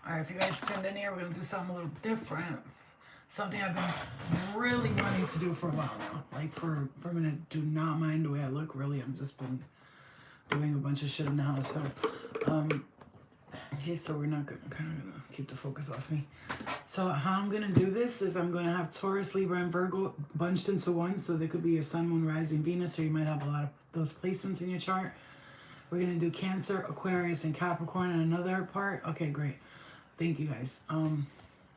All right, if you guys tuned in here, we're going to do something a little different. Something I've been really wanting to do for a while now. Like for a minute, do not mind the way I look. Really, I've just been doing a bunch of shit in the house. So, okay, so we're not gonna keep the focus off me. So how I'm gonna do this is I'm gonna have Taurus, Libra, and Virgo bunched into one. So there could be a Sun, Moon, Rising, Venus, or you might have a lot of those placements in your chart. We're gonna do Cancer, Aquarius, and Capricorn in another part. Okay, great. Thank you guys.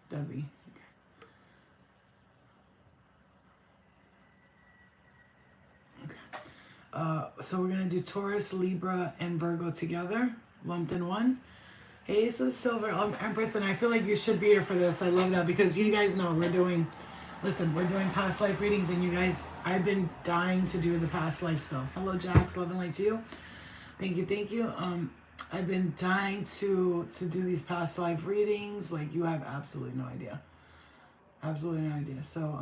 Debbie. So we're going to do Taurus, Libra, and Virgo together, lumped in one. Hey, so Silver, Empress, and I feel like you should be here for this. I love that because you guys know we're doing past life readings, and you guys, I've been dying to do the past life stuff. Hello, Jax, love and light to you. Thank you, thank you. I've been dying to do these past life readings. Like, you have absolutely no idea. Absolutely no idea. So,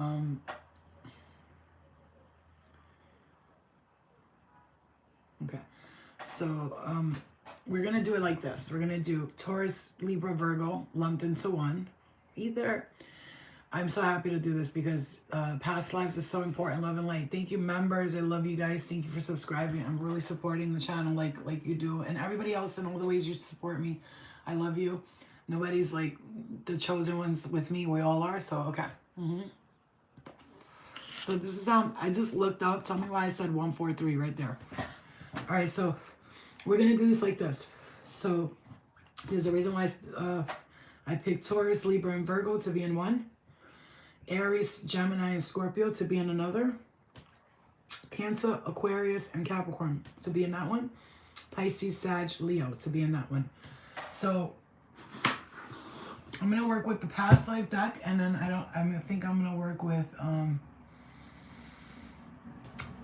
okay, so we're gonna do it like this. We're gonna do Taurus, Libra, Virgo lumped into one. I'm so happy to do this because past lives are so important. Love and light. Thank you, members. I love you guys. Thank you for subscribing. I'm really supporting the channel like you do, and everybody else in all the ways you support me. I love you. Nobody's like the chosen ones with me. We all are. So okay. So this is how I just looked up. Tell me why I said 143 right there. All right, so we're going to do this like this. So there's a reason why I picked Taurus, Libra, and Virgo to be in one. Aries, Gemini, and Scorpio to be in another. Cancer, Aquarius, and Capricorn to be in that one. Pisces, Sag, Leo to be in that one. So I'm going to work with the past life deck, and then I think I'm going to work with...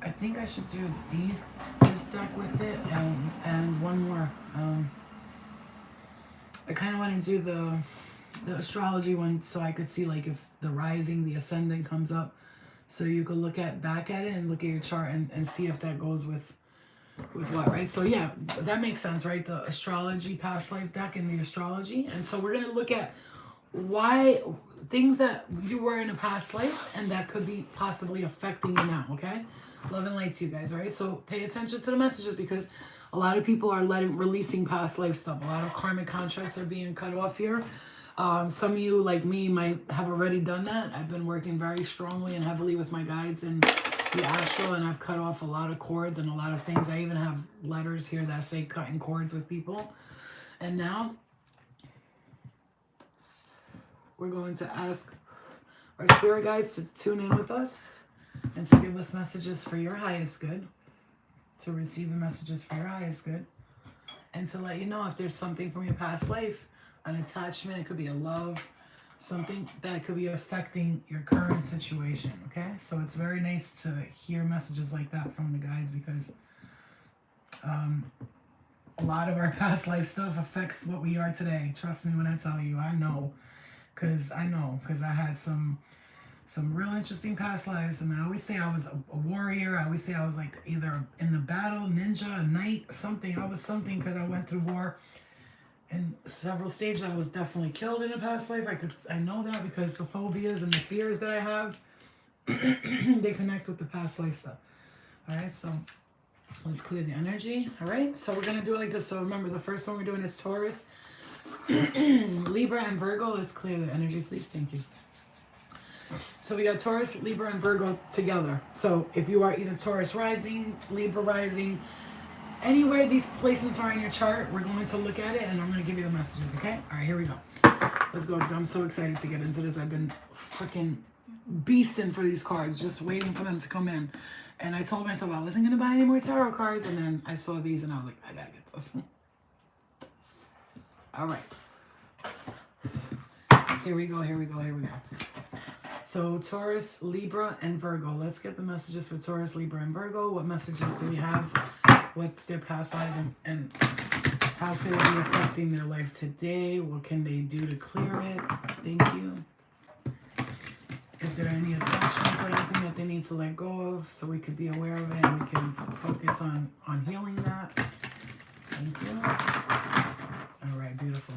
I think I should do this deck with it and one more. I kind of want to do the astrology one so I could see like if the rising, the ascendant comes up, so you could look back at it and look at your chart and see if that goes with what, right? So yeah, that makes sense, right? The astrology past life deck and the astrology, and so we're gonna look at why things that you were in a past life and that could be possibly affecting you now. Okay. Love and light to you guys, all right? So pay attention to the messages because a lot of people are releasing past life stuff. A lot of karmic contracts are being cut off here. Some of you, like me, might have already done that. I've been working very strongly and heavily with my guides and the astral, and I've cut off a lot of cords and a lot of things. I even have letters here that say cutting cords with people. And now we're going to ask our spirit guides to tune in with us and to give us messages for your highest good, to receive the messages for your highest good, and to let you know if there's something from your past life, an attachment, it could be a love, something that could be affecting your current situation, okay? So it's very nice to hear messages like that from the guides because a lot of our past life stuff affects what we are today. Trust me when I tell you, I know, because I had some real interesting past lives. I mean, I always say I was a warrior. I always say I was like either in a battle, ninja, a knight, or something. I was something because I went through war in several stages. I was definitely killed in a past life. I know that because the phobias and the fears that I have, they connect with the past life stuff. All right, so let's clear the energy. All right, so we're going to do it like this. So remember, the first one we're doing is Taurus, Libra, and Virgo. Let's clear the energy, please. Thank you. So we got Taurus, Libra, and Virgo together. So if you are either Taurus rising, Libra rising, anywhere these placements are in your chart, we're going to look at it and I'm going to give you the messages, okay? All right, here we go. Let's go because I'm so excited to get into this. I've been freaking beasting for these cards, just waiting for them to come in. And I told myself I wasn't going to buy any more tarot cards, and then I saw these and I was like, I got to get those. All right. Here we go, here we go, here we go. So Taurus, Libra, and Virgo. Let's get the messages for Taurus, Libra, and Virgo. What messages do we have? What's their past lives and how could it be affecting their life today? What can they do to clear it? Thank you. Is there any attachments or anything that they need to let go of so we could be aware of it and we can focus on healing that? Thank you. beautiful.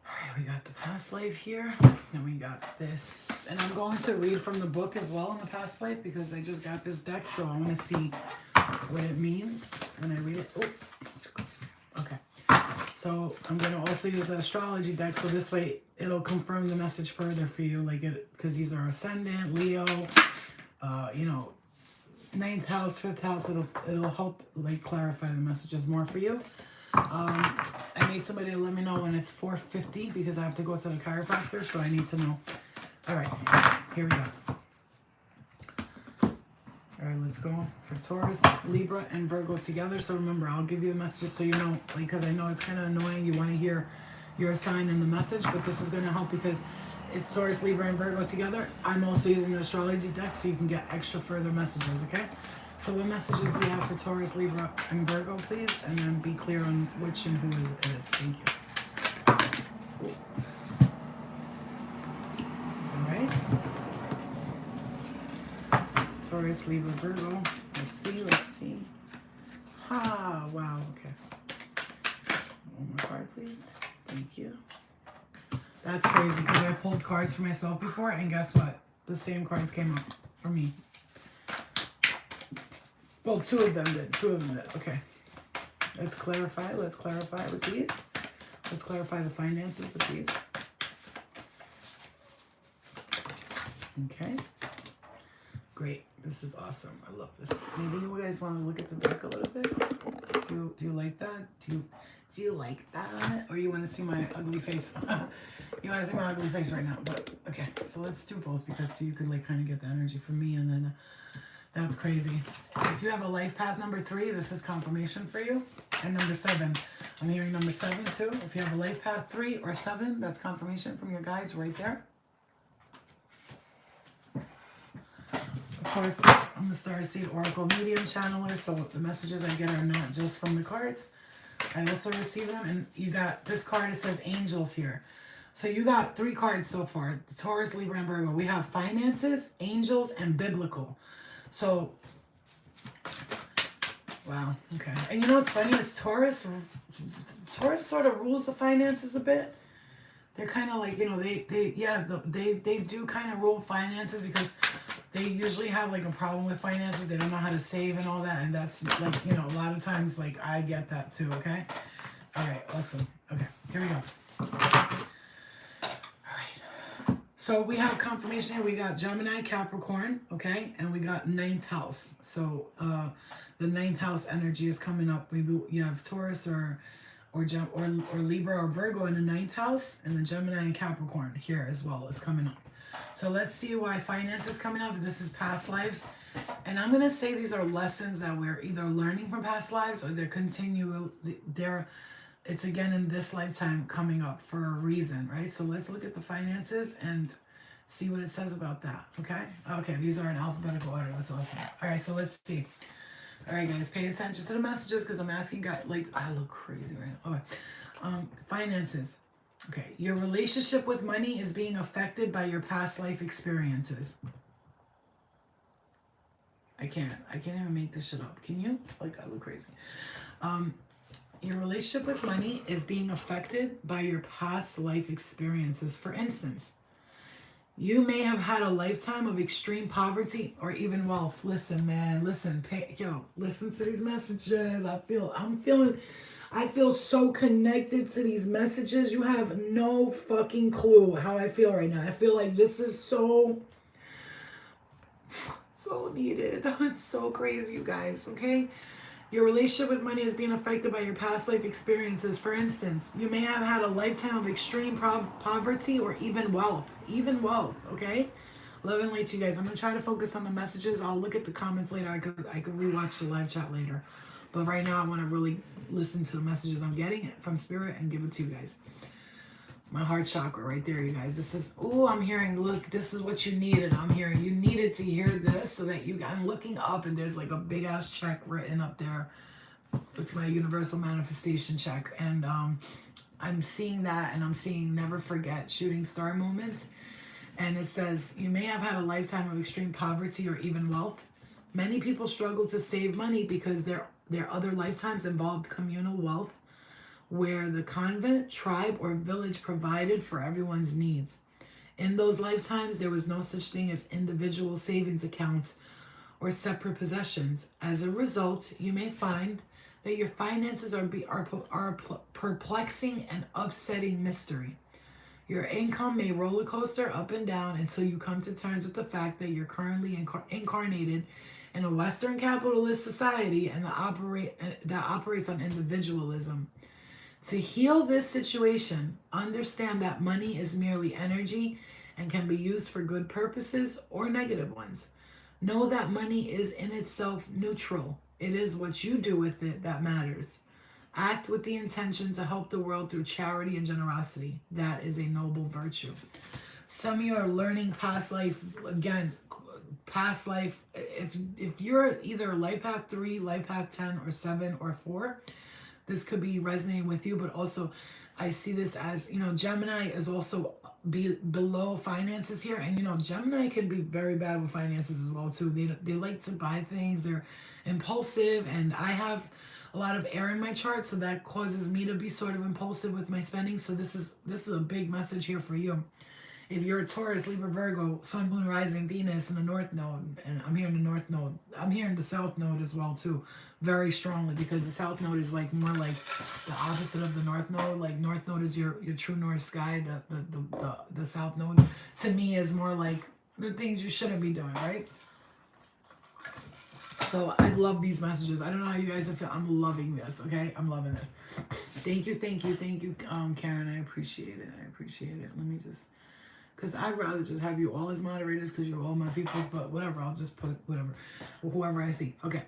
All right, we got the past life here. And we got this. And I'm going to read from the book as well in the past life because I just got this deck. So I want to see what it means when I read it. Oh, okay. So I'm going to also use the astrology deck. So this way it'll confirm the message further for you. Like it, because these are ascendant, Leo, you know, 9th house, 5th house. It'll help like clarify the messages more for you. I need somebody to let me know when it's 4:50 because I have to go to the chiropractor, so I need to know. All right, here we go. All right, let's go for Taurus, Libra, and Virgo together. So remember, I'll give you the messages so you know, like, because I know it's kind of annoying. You want to hear your sign in the message, but this is going to help because it's Taurus, Libra, and Virgo together. I'm also using the astrology deck so you can get extra further messages, okay? So what messages do we have for Taurus, Libra, and Virgo, please? And then be clear on which and who it is. Thank you. All right. Taurus, Libra, Virgo. Let's see. Ah, wow, okay. One more card, please. Thank you. That's crazy because I pulled cards for myself before, and guess what? The same cards came up for me. Well, two of them did. Okay. Let's clarify with these. Let's clarify the finances with these. Okay. Great. This is awesome. I love this. Maybe you guys want to look at the deck a little bit? Do you like that? Do you like that? Or you want to see my ugly face? You want to see my ugly face right now? But okay. So let's do both because so you can like kind of get the energy from me and then that's crazy. If you have a life path number 3, this is confirmation for you. And number 7. I'm hearing number 7 too. If you have a life path 3 or 7, that's confirmation from your guides right there. Of course, I'm the Starseed Oracle Medium Channeler, so the messages I get are not just from the cards. I also receive them, and you got this card, it says angels here. So you got 3 cards so far. The Taurus, Libra, and Virgo. We have finances, angels, and biblical. So, wow, okay. And you know what's funny is Taurus sort of rules the finances a bit. They're kind of like, you know, they do kind of rule finances because they usually have like a problem with finances. They don't know how to save and all that. And that's like, you know, a lot of times, like, I get that too, okay? All right, awesome. Okay, here we go. So we have confirmation here. We got Gemini, Capricorn, okay? And we got 9th house. So the 9th house energy is coming up. Maybe you have Taurus or Libra or Virgo in the 9th house. And then Gemini and Capricorn here as well is coming up. So let's see why finance is coming up. This is past lives. And I'm going to say these are lessons that we're either learning from past lives or it's again in this lifetime coming up for a reason, right? So let's look at the finances and see what it says about that, okay? Okay, these are in alphabetical order. That's awesome. All right, so let's see. All right, guys, pay attention to the messages because I'm asking guys, like, I look crazy right now. Okay, finances. Okay, your relationship with money is being affected by your past life experiences. I can't even make this shit up. Can you? Like, I look crazy. Your relationship with money is being affected by your past life experiences. For instance, you may have had a lifetime of extreme poverty or even wealth. Listen, man, listen, listen to these messages. I feel so connected to these messages. You have no fucking clue how I feel right now. I feel like this is so needed. It's so crazy, you guys, okay? Your relationship with money is being affected by your past life experiences. For instance, you may have had a lifetime of extreme poverty or even wealth. Okay? Love and light to you guys. I'm going to try to focus on the messages. I'll look at the comments later. I could rewatch the live chat later. But right now, I want to really listen to the messages I'm getting from Spirit and give it to you guys. My heart chakra right there, you guys. This is, I'm hearing, look, this is what you needed. I'm hearing you needed to hear this so that I'm looking up and there's like a big ass check written up there. It's my universal manifestation check. And I'm seeing that and I'm seeing never forget shooting star moments. And it says, you may have had a lifetime of extreme poverty or even wealth. Many people struggle to save money because their other lifetimes involved communal wealth where the convent, tribe, or village provided for everyone's needs. In those lifetimes, there was no such thing as individual savings accounts or separate possessions. As a result, you may find that your finances are perplexing and upsetting mystery. Your income may roller coaster up and down until you come to terms with the fact that you're currently incarnated in a Western capitalist society and that operates on individualism. To heal this situation, understand that money is merely energy and can be used for good purposes or negative ones. Know that money is in itself neutral. It is what you do with it that matters. Act with the intention to help the world through charity and generosity. That is a noble virtue. Some of you are learning past life, again, past life. If you're either life path 3, life path 10, or 7, or 4, this could be resonating with you. But also, I see this as, Gemini is also below finances here. And, Gemini can be very bad with finances as well, too. They like to buy things. They're impulsive. And I have a lot of air in my chart, so that causes me to be sort of impulsive with my spending. So this is a big message here for you. If you're a Taurus, Libra, Virgo, Sun, Moon, Rising, Venus in the North Node, and I'm here in the North Node. I'm here in the South Node as well too, very strongly, because the South Node is like more like the opposite of the North Node. Like North Node is your true North sky. The South Node to me is more like the things you shouldn't be doing, right? So I love these messages. I don't know how you guys are feeling. I'm loving this, okay? I'm loving this. Thank you, Karen. I appreciate it. Let me just, because I'd rather just have you all as moderators because you're all my peoples, but whatever. I'll just put whatever, whoever I see. Okay.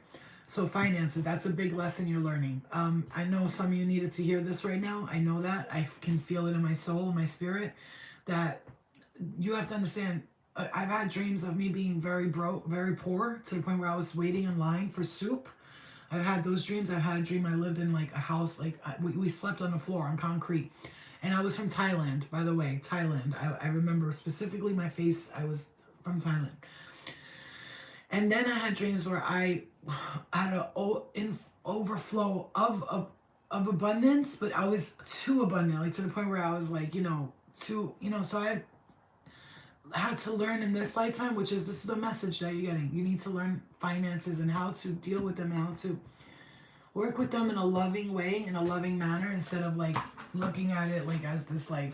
So finances, that's a big lesson you're learning. I know some of you needed to hear this right now. I know that. I can feel it in my soul, in my spirit, that you have to understand. I've had dreams of me being very broke, very poor, to the point where I was waiting in line for soup. I've had those dreams. I've had a dream I lived in like a house, like we slept on the floor on concrete. And I was from Thailand, by the way, Thailand. I remember specifically my face. I was from Thailand. And then I had dreams where I had an overflow of abundance, but I was too abundant, like to the point where I was like, so I had to learn in this lifetime, this is the message that you're getting. You need to learn finances and how to deal with them and how to work with them in a loving way, in a loving manner, instead of like looking at it like as this like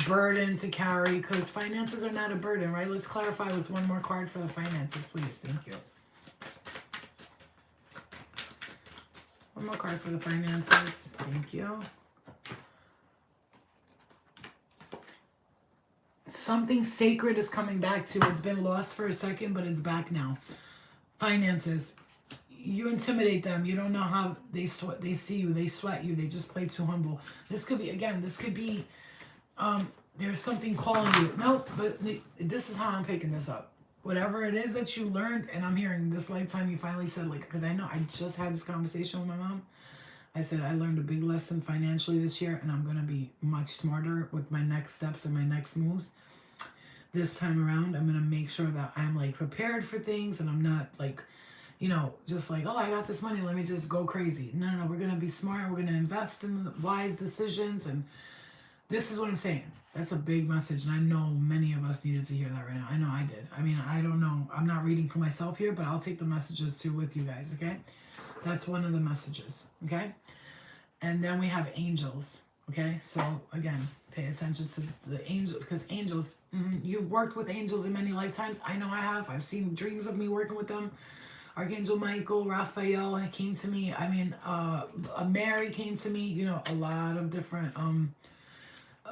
burden to carry, because finances are not a burden, right? Let's clarify with one more card for the finances, please. Thank you. One more card for the finances. Thank you. Something sacred is coming back to. It's been lost for a second, but it's back now. Finances. You intimidate them. You don't know how they see you. They sweat you. They just play too humble. This could be, there's something calling you. No, but this is how I'm picking this up. Whatever it is that you learned, and I'm hearing this lifetime, you finally said, like, because I know I just had this conversation with my mom. I said, I learned a big lesson financially this year, and I'm going to be much smarter with my next steps and my next moves. This time around, I'm going to make sure that I'm like prepared for things, and I'm not like, just like, oh, I got this money, let me just go crazy. No, we're going to be smart. We're going to invest in wise decisions. And this is what I'm saying. That's a big message. And I know many of us needed to hear that right now. I know I did. I mean, I don't know. I'm not reading for myself here, but I'll take the messages too with you guys, okay? That's one of the messages, okay? And then we have angels, okay? So, again, pay attention to the angels, because angels, you've worked with angels in many lifetimes. I know I have. I've seen dreams of me working with them. Archangel Michael, Raphael came to me. I mean, Mary came to me. A lot of different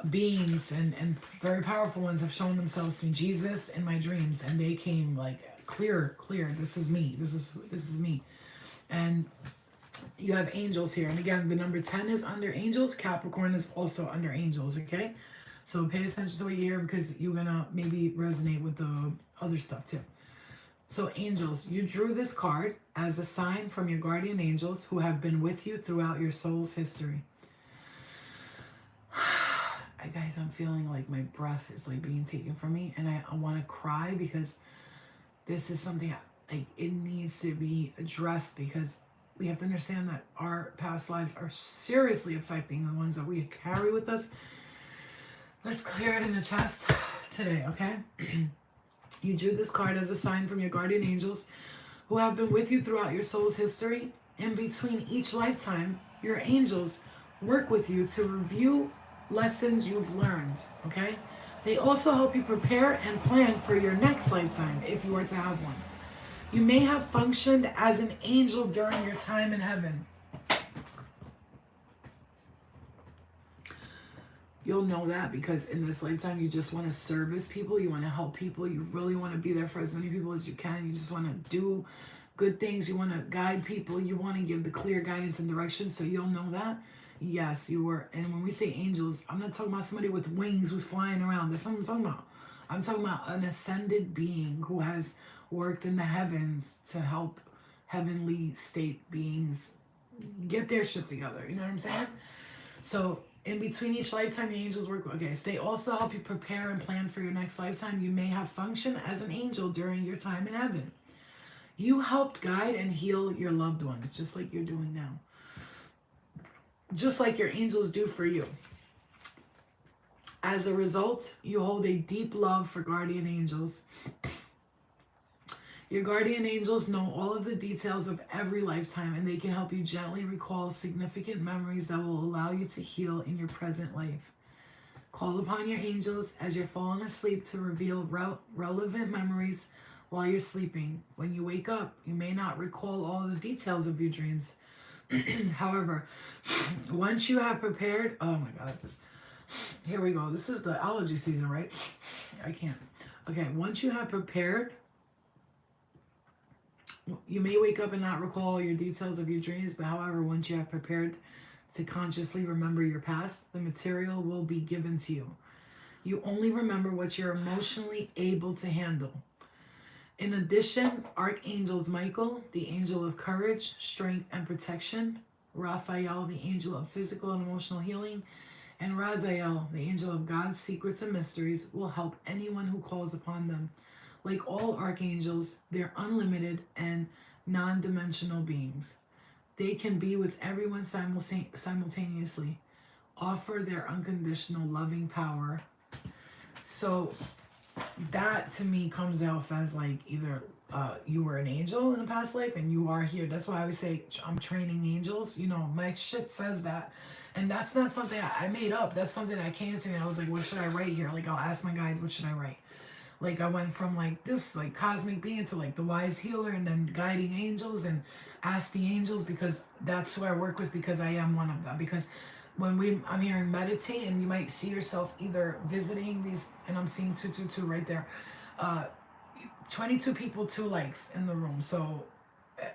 beings and very powerful ones have shown themselves to me. Jesus in my dreams, and they came like clear. This is me. This is me. And you have angels here. And again, the number 10 is under angels. Capricorn is also under angels, okay? So pay attention to what you hear, because you're going to maybe resonate with the other stuff too. So angels, you drew this card as a sign from your guardian angels who have been with you throughout your soul's history. Guys, I'm feeling like my breath is like being taken from me, and I want to cry, because this is something like it needs to be addressed, because we have to understand that our past lives are seriously affecting the ones that we carry with us. Let's clear it in the chest today, okay? You drew this card as a sign from your guardian angels who have been with you throughout your soul's history. In between each lifetime, your angels work with you to review lessons you've learned, okay? They also help you prepare and plan for your next lifetime if you were to have one. You may have functioned as an angel during your time in heaven. You'll know that because in this lifetime, you just want to service people. You want to help people. You really want to be there for as many people as you can. You just want to do good things. You want to guide people. You want to give the clear guidance and direction. So you'll know that. Yes, you were. And when we say angels, I'm not talking about somebody with wings who's flying around. That's not what I'm talking about. I'm talking about an ascended being who has worked in the heavens to help heavenly state beings get their shit together. You know what I'm saying? So in between each lifetime, the angels work. Okay, so they also help you prepare and plan for your next lifetime. You may have functioned as an angel during your time in heaven. You helped guide and heal your loved ones, just like you're doing now. Just like your angels do for you. As a result, you hold a deep love for guardian angels. Your guardian angels know all of the details of every lifetime, and they can help you gently recall significant memories that will allow you to heal in your present life. Call upon your angels as you're falling asleep to reveal relevant memories while you're sleeping. When you wake up, you may not recall all the details of your dreams. However, once you have prepared, oh my God, here we go. This is the allergy season, right? I can't. Okay, once you have prepared, you may wake up and not recall your details of your dreams, but however, once you have prepared to consciously remember your past, the material will be given to you. You only remember what you're emotionally able to handle. In addition, archangels Michael, the angel of courage, strength, and protection, Raphael, the angel of physical and emotional healing, and Raziel, the angel of God's secrets and mysteries, will help anyone who calls upon them. Like all archangels, they're unlimited and non-dimensional beings. They can be with everyone simultaneously, offer their unconditional loving power. So that to me comes off as like either you were an angel in a past life and you are here. That's why I always say I'm training angels. You know, my shit says that. And that's not something I made up. That's something that came to me. I was like, what should I write here? Like, I'll ask my guides, what should I write? Like, I went from like this like cosmic being to like the wise healer and then guiding angels and ask the angels, because that's who I work with, because I am one of them. Because when I'm hearing meditate, and you might see yourself either visiting these, and I'm seeing 222 right there, 22 people, 2 likes in the room. So,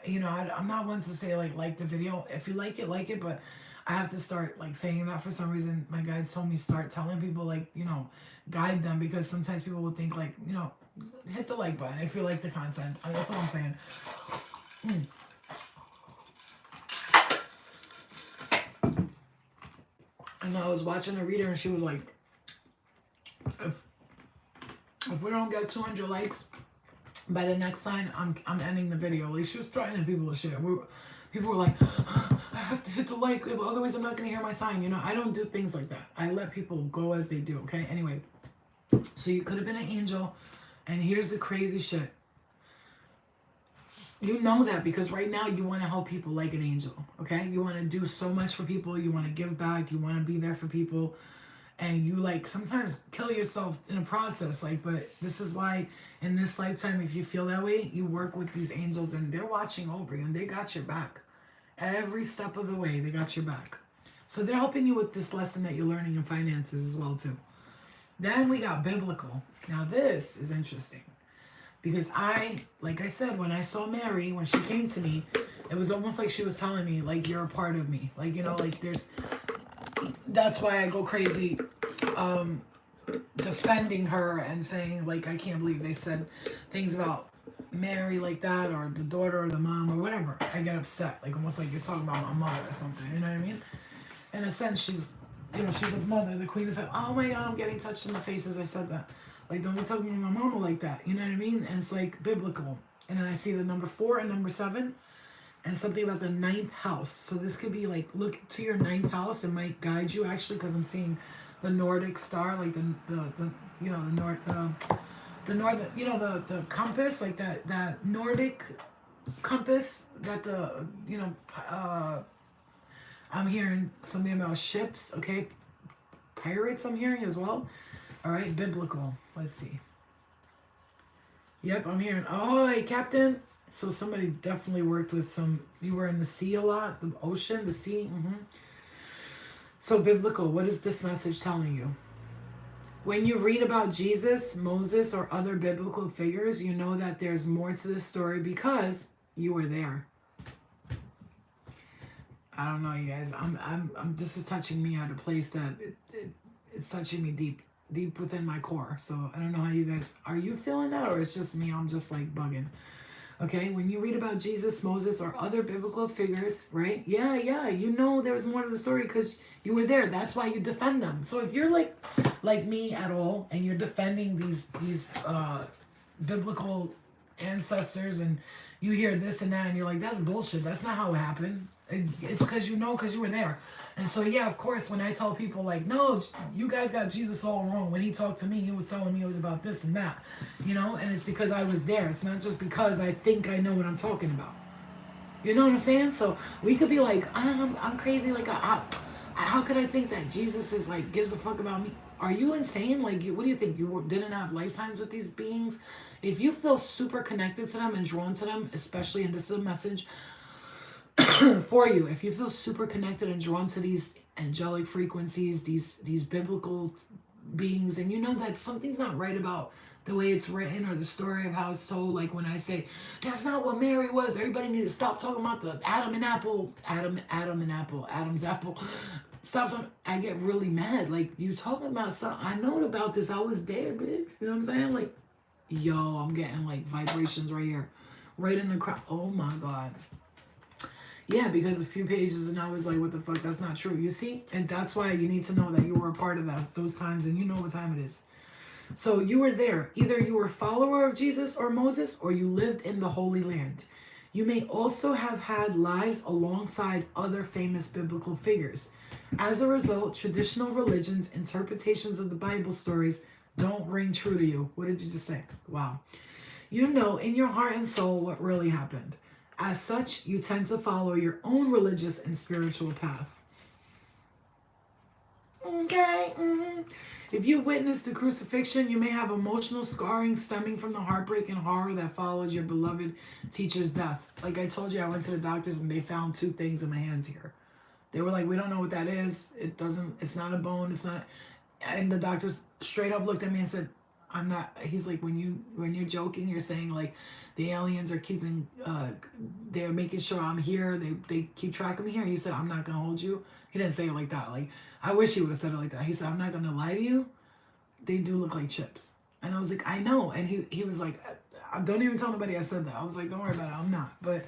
you know, I'm not one to say like the video. If you like it, but I have to start like saying that for some reason. My guides told me start telling people, like, you know, guide them, because sometimes people will think like, you know, hit the like button if you like the content. That's all I'm saying. And I was watching a reader and she was like, if we don't get 200 likes by the next sign, I'm ending the video. Like, she was threatening people with shit. People were like, I have to hit the like, otherwise I'm not going to hear my sign. You know, I don't do things like that. I let people go as they do, okay? Anyway, so you could have been an angel, and here's the crazy shit. You know that because right now you want to help people like an angel, okay? You want to do so much for people. You want to give back. You want to be there for people. And you like sometimes kill yourself in a process. Like, but this is why in this lifetime, if you feel that way, you work with these angels and they're watching over you and they got your back. Every step of the way, they got your back. So they're helping you with this lesson that you're learning in finances as well too. Then we got biblical. Now this is interesting. Because like I said, when I saw Mary, when she came to me, it was almost like she was telling me, like, you're a part of me. Like, you know, like that's why I go crazy defending her and saying, like, I can't believe they said things about Mary like that, or the daughter or the mom or whatever. I get upset, like almost like you're talking about my mother or something, you know what I mean? In a sense, she's, you know, she's the mother, the queen of heaven. Oh my God, I'm getting touched in the face as I said that. Like, don't be talking to my mama like that. You know what I mean? And it's like biblical. And then I see the number 4 and number 7. and something about the ninth house. So this could be like, look to your ninth house. It might guide you actually, because I'm seeing the Nordic star, like the you know, the north, you know, the compass, like that Nordic compass that the, you know, I'm hearing something about ships. Okay, pirates I'm hearing as well. All right, biblical. Let's see. Yep, I'm hearing. Oh, hey, Captain. So somebody definitely worked with some. You were in the sea a lot, the ocean, the sea. So biblical. What is this message telling you? When you read about Jesus, Moses, or other biblical figures, you know that there's more to the story because you were there. I don't know, you guys. I'm. This is touching me at a place that it's touching me deep within my core. So I don't know how you guys, are you feeling that, or it's just me? I'm just like bugging. Okay, when you read about Jesus, Moses, or other biblical figures, right? Yeah, you know there's more to the story because you were there. That's why you defend them. So if you're like me at all, and you're defending these biblical ancestors, and you hear this and that, and you're like, that's bullshit. That's not how it happened. It's because you know, because you were there. And so, yeah, of course, when I tell people like, no, you guys got Jesus all wrong. When he talked to me, he was telling me it was about this and that, you know, and it's because I was there. It's not just because I think I know what I'm talking about. You know what I'm saying? So we could be like, I'm crazy. Like, how could I think that Jesus is like, gives a fuck about me? Are you insane? Like, what do you think? You didn't have lifetimes with these beings? If you feel super connected to them and drawn to them, especially, and this is a message for you, if you feel super connected and drawn to these angelic frequencies, these biblical beings, and you know that something's not right about the way it's written or the story of how it's told, like when I say that's not what Mary was, everybody need to stop talking about the Adam's apple. Stop talking. I get really mad. Like, you talking about something, I know about this, I was there, bitch. You know what I'm saying? Like, yo, I'm getting like vibrations right here, right in the crowd. Oh my god. Yeah, because a few pages and I was like, what the fuck, that's not true. You see? And that's why you need to know that you were a part of those times, and you know what time it is. So you were there. Either you were a follower of Jesus or Moses, or you lived in the Holy Land. You may also have had lives alongside other famous biblical figures. As a result, traditional religions' interpretations of the Bible stories don't ring true to you. What did you just say? Wow. You know in your heart and soul what really happened. As such, you tend to follow your own religious and spiritual path. Okay. If you witnessed the crucifixion, you may have emotional scarring stemming from the heartbreak and horror that followed your beloved teacher's death. Like I told you, I went to the doctors and they found 2 things in my hands here. They were like, we don't know what that is. It's not a bone. It's not. And the doctors straight up looked at me and said, I'm not. He's like, when you're joking, you're saying like the aliens are keeping, they're making sure I'm here. They keep track of me here. He said, I'm not gonna hold you. He didn't say it like that. Like, I wish he would have said it like that. He said, I'm not gonna lie to you. They do look like chips. And I was like, I know. And he was like, don't even tell nobody I said that. I was like, don't worry about it. I'm not. But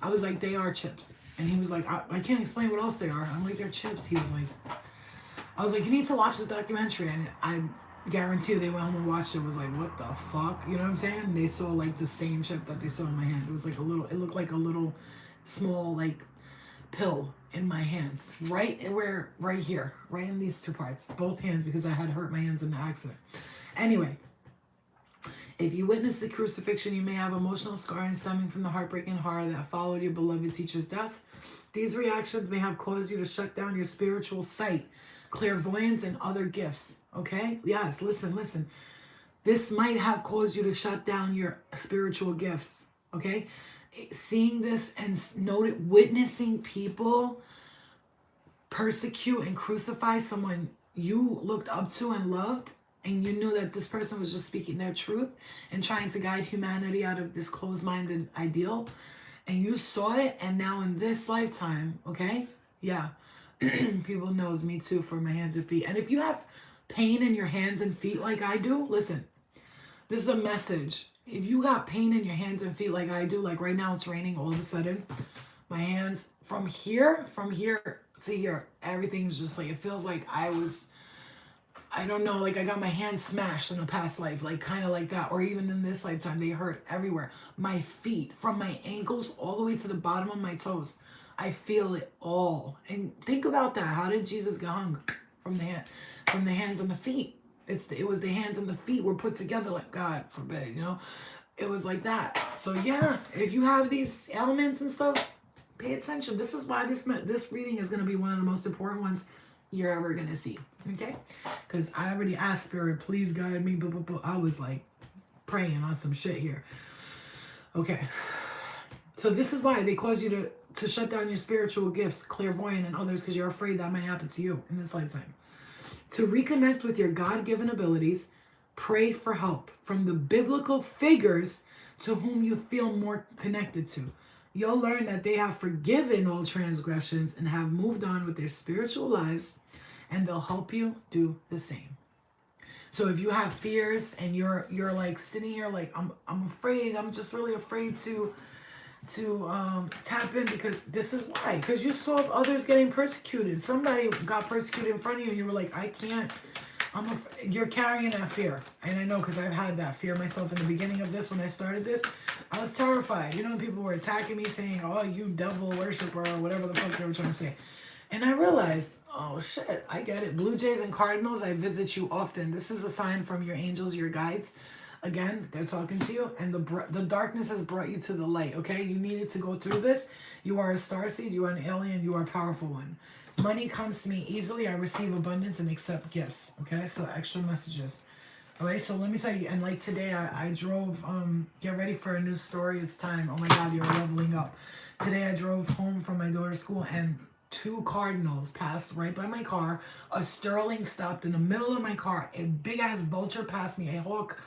I was like, they are chips. And he was like, I can't explain what else they are. I'm like, they're chips. He was like, I was like, you need to watch this documentary. And I guarantee you they went home and watched it. Was like, what the fuck? You know what I'm saying? And they saw like the same chip that they saw in my hand. It was like it looked like a little small like pill in my hands. Right here. Right in these 2 parts. Both hands, because I had hurt my hands in the accident. Anyway. If you witness the crucifixion, you may have emotional scarring stemming from the heartbreak and horror that followed your beloved teacher's death. These reactions may have caused you to shut down your spiritual sight, clairvoyance, and other gifts. Okay? Yes, listen. This might have caused you to shut down your spiritual gifts. Okay? Seeing this and witnessing people persecute and crucify someone you looked up to and loved, and you knew that this person was just speaking their truth and trying to guide humanity out of this closed-minded ideal, and you saw it, and now in this lifetime, okay? Yeah. People knows me too for my hands and feet. And if you have pain in your hands and feet like I do, listen, this is a message. If you got pain in your hands and feet like I do, like right now it's raining all of a sudden, my hands from here to here, everything's just like, it feels like I was I don't know, like I got my hand smashed in a past life, like kind of like that, or even in this lifetime, they hurt everywhere. My feet, from my ankles all the way to the bottom of my toes, I feel it all. And think about that. How did Jesus get hung? From the hand, from the hands and the feet. It was the hands and the feet were put together, like God forbid, you know. It was like that. So yeah, if you have these ailments and stuff, pay attention. This is why this reading is going to be one of the most important ones you're ever going to see. Okay? Because I already asked Spirit, please guide me. I was like praying on some shit here. Okay. So this is why they cause you to shut down your spiritual gifts, clairvoyant and others, because you're afraid that might happen to you in this lifetime. To reconnect with your God-given abilities, pray for help from the biblical figures to whom you feel more connected to. You'll learn that they have forgiven all transgressions and have moved on with their spiritual lives, and they'll help you do the same. So if you have fears and you're like sitting here like I'm afraid, I'm just really afraid to tap in, because this is why, because you saw others getting persecuted. Somebody got persecuted in front of you and you were like, I can't, you're carrying that fear. And I know, because I've had that fear myself in the beginning of this. When I started this, I was terrified. You know, people were attacking me saying, oh, you devil worshiper, or whatever the fuck they were trying to say. And I realized, oh shit, I get it. Blue Jays and Cardinals, I visit you often. This is a sign from your angels, your guides. Again, they're talking to you, and the darkness has brought you to the light, okay? You needed to go through this. You are a starseed, you are an alien, you are a powerful one. Money comes to me easily. I receive abundance and accept gifts, okay? So extra messages. All right, so let me tell you, and like today, I drove, get ready for a new story. It's time. Oh my God, you're leveling up. Today, I drove home from my daughter's school, and 2 cardinals passed right by my car. A sterling stopped in the middle of my car. A big-ass vulture passed me. A hawk.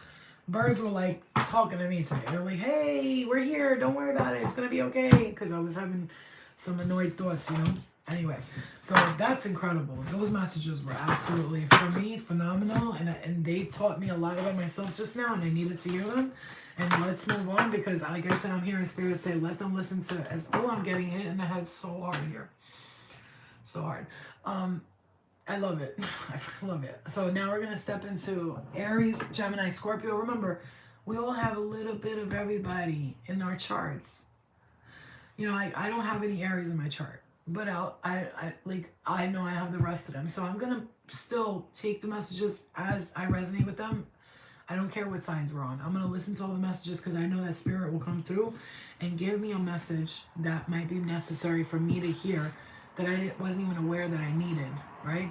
Birds were like talking to me today. They were like, hey, we're here. Don't worry about it. It's going to be okay. Because I was having some annoyed thoughts, you know. Anyway, so that's incredible. Those messages were absolutely, for me, phenomenal. And they taught me a lot about myself just now. And I needed to hear them. And let's move on, because like I said, I'm hearing Spirit say, let them listen to, I'm getting hit in the head so hard here. So hard. I love it. I love it. So now we're going to step into Aries, Gemini, Scorpio. Remember, we all have a little bit of everybody in our charts. You know, I don't have any Aries in my chart, but I know I have the rest of them. So I'm going to still take the messages as I resonate with them. I don't care what signs we're on. I'm going to listen to all the messages, because I know that Spirit will come through and give me a message that might be necessary for me to hear, that I wasn't even aware that I needed, right?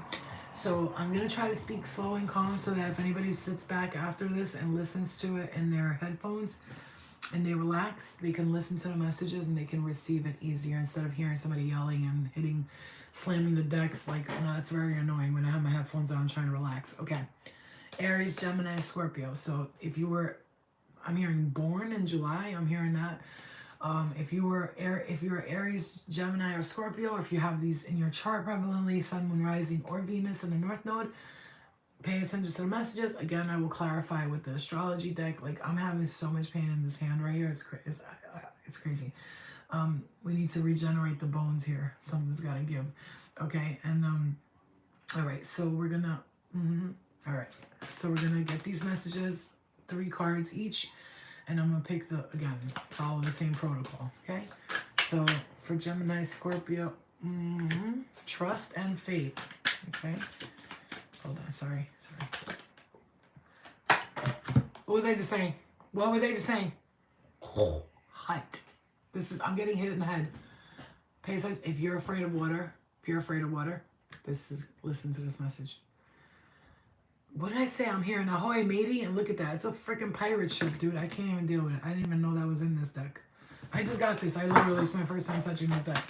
So I'm going to try to speak slow and calm, so that if anybody sits back after this and listens to it in their headphones and they relax, they can listen to the messages and they can receive it easier, instead of hearing somebody yelling and slamming the decks. Like, no, it's very annoying when I have my headphones on trying to relax. Okay. Aries, Gemini, Scorpio. So if you were, I'm hearing born in July, I'm hearing that. If you're Aries, Gemini, or Scorpio, if you have these in your chart prevalently, Sun, Moon, Rising, or Venus in the North Node, pay attention to the messages. Again, I will clarify with the astrology deck. Like, I'm having so much pain in this hand right here. It's crazy. We need to regenerate the bones here. Something's got to give. Okay, and all right. So we're gonna. All right. So we're gonna get these messages, 3 cards each. And I'm going to pick again, follow the same protocol, okay? So for Gemini, Scorpio, trust and faith, okay? Hold on, sorry. What was I just saying? Hot. I'm getting hit in the head. Pay attention. If you're afraid of water, listen to this message. What did I say? I'm hearing Ahoy Matey, and look at that. It's a freaking pirate ship, dude. I can't even deal with it. I didn't even know that was in this deck. I just got this. It's my first time touching this deck.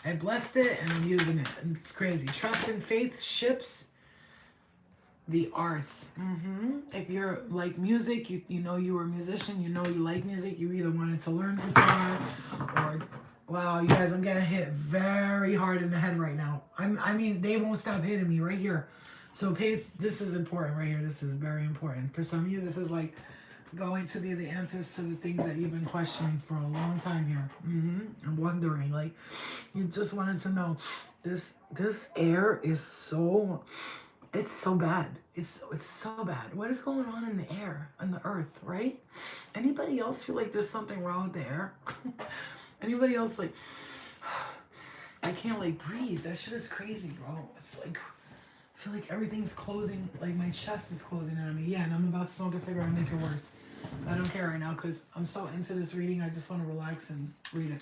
I blessed it, and I'm using it. And it's crazy. Trust and faith, ships, the arts. If you're like music, you know you were a musician, you know you like music, you either wanted to learn guitar, or, wow, you guys, I'm getting hit very hard in the head right now. I mean, they won't stop hitting me right here. So this is important right here. This is very important. For some of you, this is like going to be the answers to the things that you've been questioning for a long time here. I'm wondering, like, you just wanted to know. This air is so It's so bad. It's so bad. What is going on in the air, on the earth, right? Anybody else feel like there's something wrong with the air? Anybody else like I can't like breathe. That shit is crazy, bro. It's like I feel like everything's closing, like my chest is closing in on me. Yeah, and I'm about to smoke a cigarette and make it worse. I don't care right now because I'm so into this reading. I just want to relax and read it.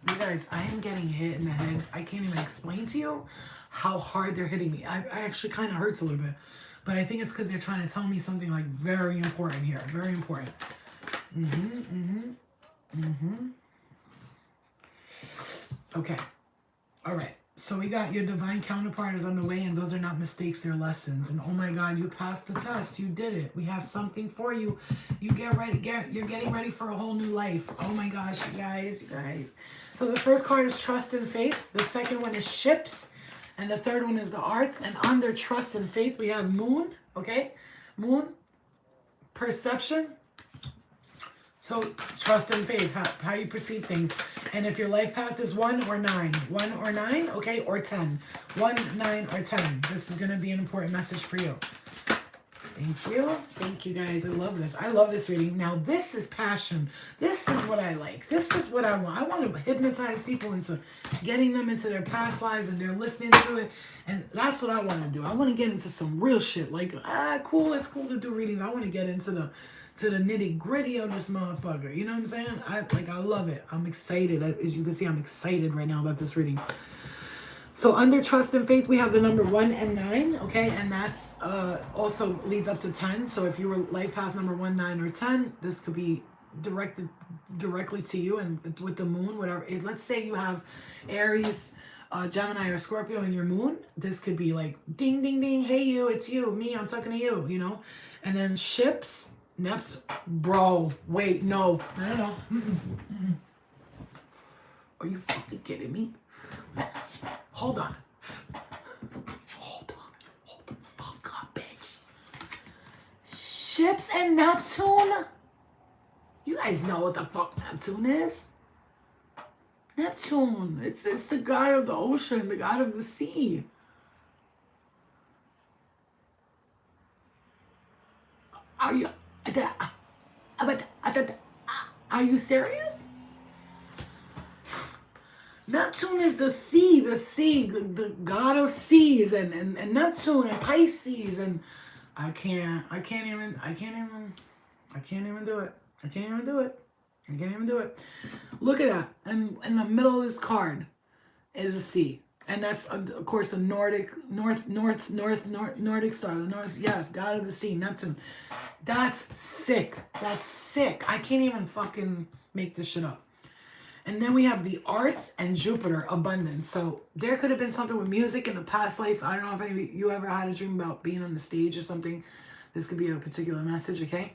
You guys, I am getting hit in the head. I can't even explain to you how hard they're hitting me. I actually kind of hurts a little bit. But I think it's because they're trying to tell me something like very important here. Very important. Okay. All right. So we got your divine counterpart is on the way, and those are not mistakes, they're lessons. And oh my God, you passed the test. You did it. We have something for you. You get ready. You're getting ready for a whole new life. Oh my gosh, you guys. So the first card is trust and faith. The second one is ships. And the third one is the arts. And under trust and faith, we have moon. Okay? Moon, perception. So trust and faith, how you perceive things. And if your life path is 1 or 9, 1 or 9, okay, or 10. 1, 9, or 10. This is going to be an important message for you. Thank you. Thank you, guys. I love this. I love this reading. Now, this is passion. This is what I like. This is what I want. I want to hypnotize people into getting them into their past lives and they're listening to it. And that's what I want to do. I want to get into some real shit. Like, cool. It's cool to do readings. I want to get into the nitty gritty of this motherfucker. You know what I'm saying? I love it. I'm excited. As you can see, I'm excited right now about this reading. So under trust and faith, we have the number 1 and 9, okay? And that's also leads up to 10. So if you were life path number 1, 9, or 10, this could be directed directly to you. And with the moon, whatever. Let's say you have Aries, Gemini, or Scorpio in your moon. This could be like, ding, ding, ding. Hey, you, it's you. Me, I'm talking to you, you know? And then ships, Neptune. Bro, wait, no. Are you fucking kidding me? Hold on. Hold the fuck up, bitch. Ships and Neptune? You guys know what the fuck Neptune is? Neptune. It's the god of the ocean, the god of the sea. Are you serious? Neptune is the sea, the god of seas, and Neptune and Pisces, and I can't even do it. Look at that. And in the middle of this card is a sea. And that's, of course, the Nordic star. The North, yes, god of the sea, Neptune. That's sick. I can't even fucking make this shit up. And then we have the arts and Jupiter, abundance. So there could have been something with music in the past life. I don't know if any of you ever had a dream about being on the stage or something. This could be a particular message, okay?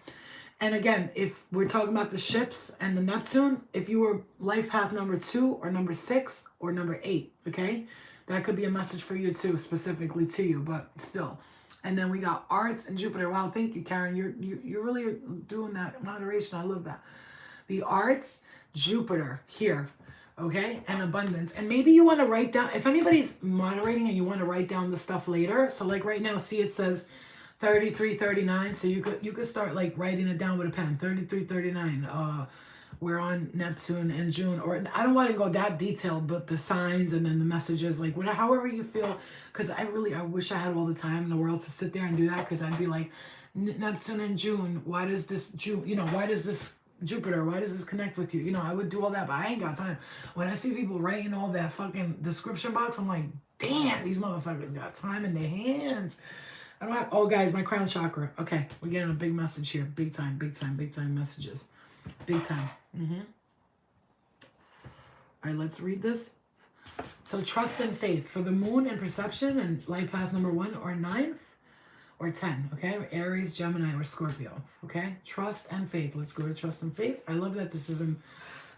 And again, if we're talking about the ships and the Neptune, if you were life path number 2 or number 6 or number 8, okay? That could be a message for you too, specifically to you, but still. And then we got arts and Jupiter. Wow, thank you, Karen. You're really doing that moderation. I love that. The arts, Jupiter here, okay, and abundance. And maybe you want to write down, if anybody's moderating and you want to write down the stuff later. So like right now, see it says 3339. So you could start like writing it down with a pen. 3339. We're on Neptune and June, or I don't want to go that detailed, but the signs and then the messages, like whatever, however you feel. Because I wish I had all the time in the world to sit there and do that. Because I'd be like, Neptune and June. Why does this June? Why does this Jupiter, why does this connect with you? I would do all that, but I ain't got time. When I see people writing all that fucking description box, I'm like, damn, these motherfuckers got time in their hands. I don't have, oh guys, my crown chakra. Okay, we're getting a big message here. Big time messages. Big time. All right, let's read this. So trust and faith for the moon and perception and life path number 1 or 9. Or 10, okay? Aries, Gemini, or Scorpio, okay? Trust and faith. Let's go to trust and faith. I love that this is in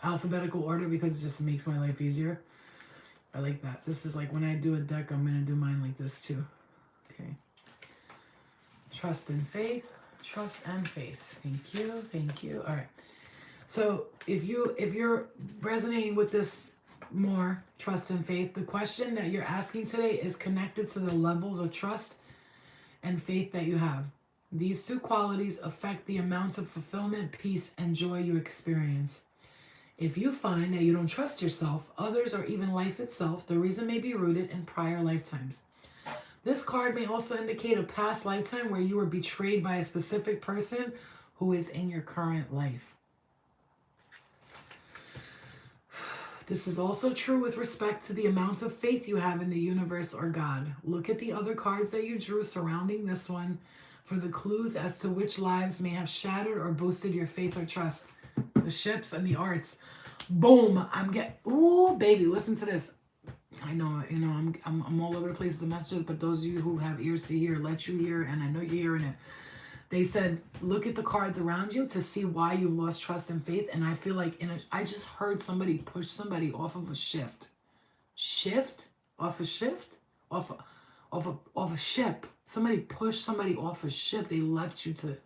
alphabetical order because it just makes my life easier. I like that. This is like when I do a deck, I'm going to do mine like this too. Okay. Trust and faith. Trust and faith. Thank you. All right. So if you're resonating with this more trust and faith. The question that you're asking today is connected to the levels of trust and faith that you have. These two qualities affect the amount of fulfillment, peace, and joy you experience. If you find that you don't trust yourself, others, or even life itself, the reason may be rooted in prior lifetimes. This card may also indicate a past lifetime where you were betrayed by a specific person who is in your current life. This is also true with respect to the amount of faith you have in the universe or God. Look at the other cards that you drew surrounding this one for the clues as to which lives may have shattered or boosted your faith or trust. The ships and the arts. Boom! Ooh, baby, listen to this. I know, I'm all over the place with the messages, but those of you who have ears to hear, let you hear, and I know you're hearing it. They said, look at the cards around you to see why you've lost trust and faith. And I feel like I just heard somebody push somebody off of a shift. Shift? Off a shift? Off a ship. Somebody pushed somebody off a ship. They left you to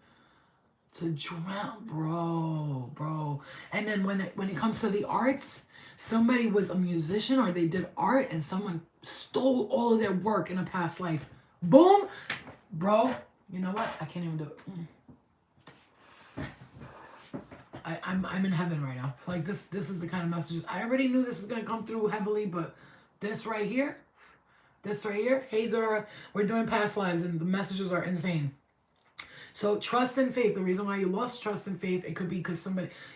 drown, bro. And then when it comes to the arts, somebody was a musician or they did art and someone stole all of their work in a past life. Boom, bro. You know what? I can't even do it. I'm in heaven right now. Like this is the kind of messages. I already knew this was gonna come through heavily, but this right here, hey Dora, we're doing past lives and the messages are insane. So trust and faith, the reason why you lost trust and faith, it could be because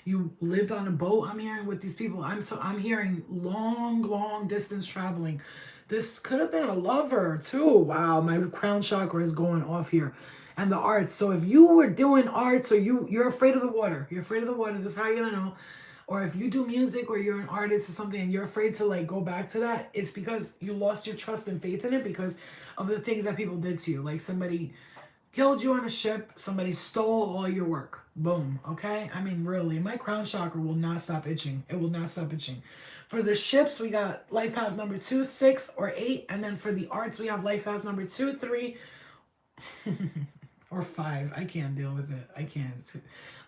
you lived on a boat. I'm hearing with these people. I'm hearing long distance traveling. This could have been a lover too. Wow, my crown chakra is going off here. And the arts. So if you were doing arts or you're afraid of the water, this is how you're gonna know. Or if you do music or you're an artist or something and you're afraid to like go back to that, it's because you lost your trust and faith in it because of the things that people did to you. Like somebody killed you on a ship, somebody stole all your work. Boom, okay? I mean, really, my crown chakra will not stop itching. It will not stop itching. For the ships, we got life path number 2, 6, or 8. And then for the arts, we have life path number 2, 3, or 5. I can't deal with it. I can't.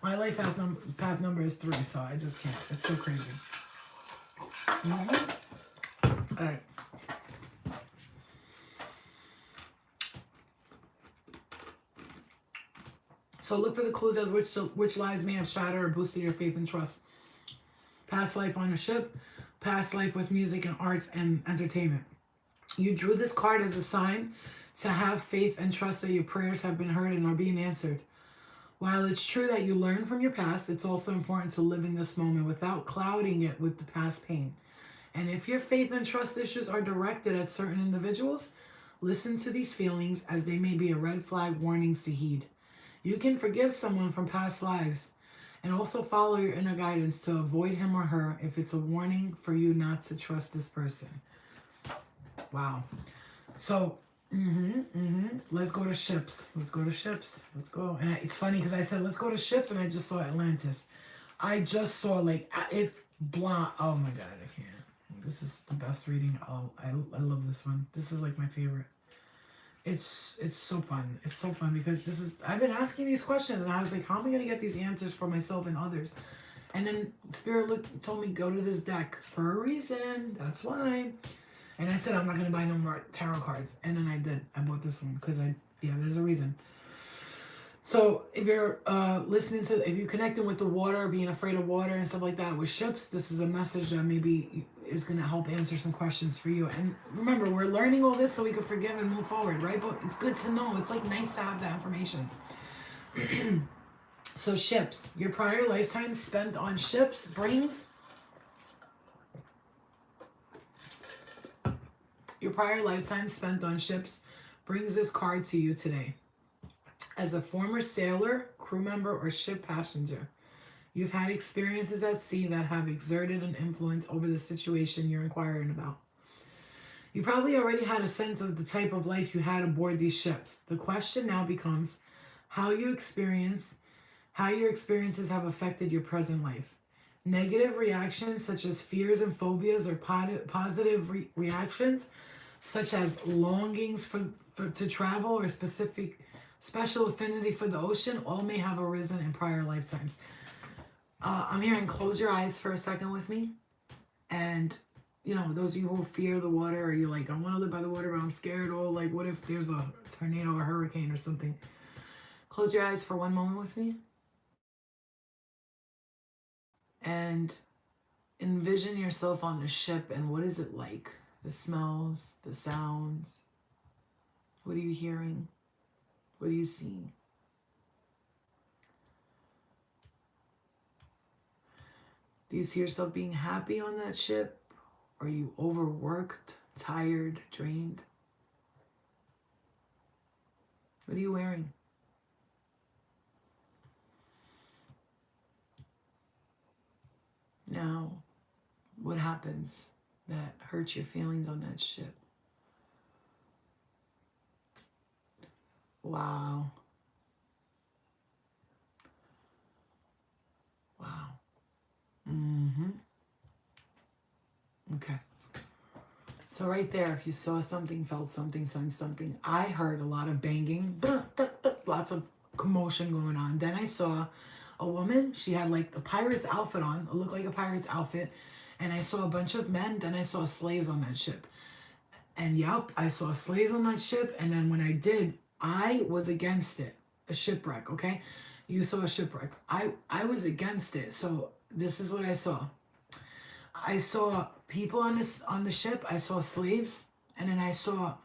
My life path number is 3, so I just can't. It's so crazy. All right. So look for the clues as which lives may have shattered or boosted your faith and trust. Past life on a ship, past life with music and arts and entertainment. You drew this card as a sign to have faith and trust that your prayers have been heard and are being answered. While it's true that you learn from your past, it's also important to live in this moment without clouding it with the past pain. And if your faith and trust issues are directed at certain individuals, listen to these feelings as they may be a red flag warnings to heed. You can forgive someone from past lives and also follow your inner guidance to avoid him or her if it's a warning for you not to trust this person. Wow. So, let's go to ships. Let's go. And it's funny because I said, let's go to ships and I just saw Atlantis. I just saw like, it blah. Oh my God, I can't. This is the best reading. I love this one. This is like my favorite. It's so fun. It's so fun because I've been asking these questions and I was like, how am I going to get these answers for myself and others? And then Spirit told me, go to this deck for a reason. That's why. And I said, I'm not going to buy no more tarot cards. And then I did. I bought this one because there's a reason. So if you're if you're connecting with the water, being afraid of water and stuff like that with ships, this is a message that maybe is going to help answer some questions for you. And remember, we're learning all this so we can forgive and move forward, right? But it's good to know. It's like nice to have that information. So ships, your prior lifetime spent on ships brings this card to you today. As a former sailor, crew member, or ship passenger, you've had experiences at sea that have exerted an influence over the situation you're inquiring about. You probably already had a sense of the type of life you had aboard these ships. The question now becomes how your experiences have affected your present life. Negative reactions such as fears and phobias or positive reactions such as longings to travel or special affinity for the ocean all may have arisen in prior lifetimes. I'm hearing close your eyes for a second with me and you know, those of you who fear the water, or you're like, I want to live by the water, but I'm scared. Or like, what if there's a tornado or hurricane or something? Close your eyes for one moment with me and envision yourself on a ship. And what is it like? The smells, the sounds. What are you hearing? What are you seeing? Do you see yourself being happy on that ship? Are you overworked, tired, drained? What are you wearing? Now, what happens that hurts your feelings on that ship? Wow. Wow. Mm-hmm. Okay. So right there, if you saw something, felt something, sensed something, I heard a lot of banging, lots of commotion going on. Then I saw a woman. She had like the pirate's outfit on. It looked like a pirate's outfit. And I saw a bunch of men. Then I saw slaves on that ship. And yep, I saw slaves on that ship. And then when I did, I was against it. A shipwreck, okay? You saw a shipwreck. I was against it. So this is what I saw. I saw people on the ship. I saw slaves, and then I saw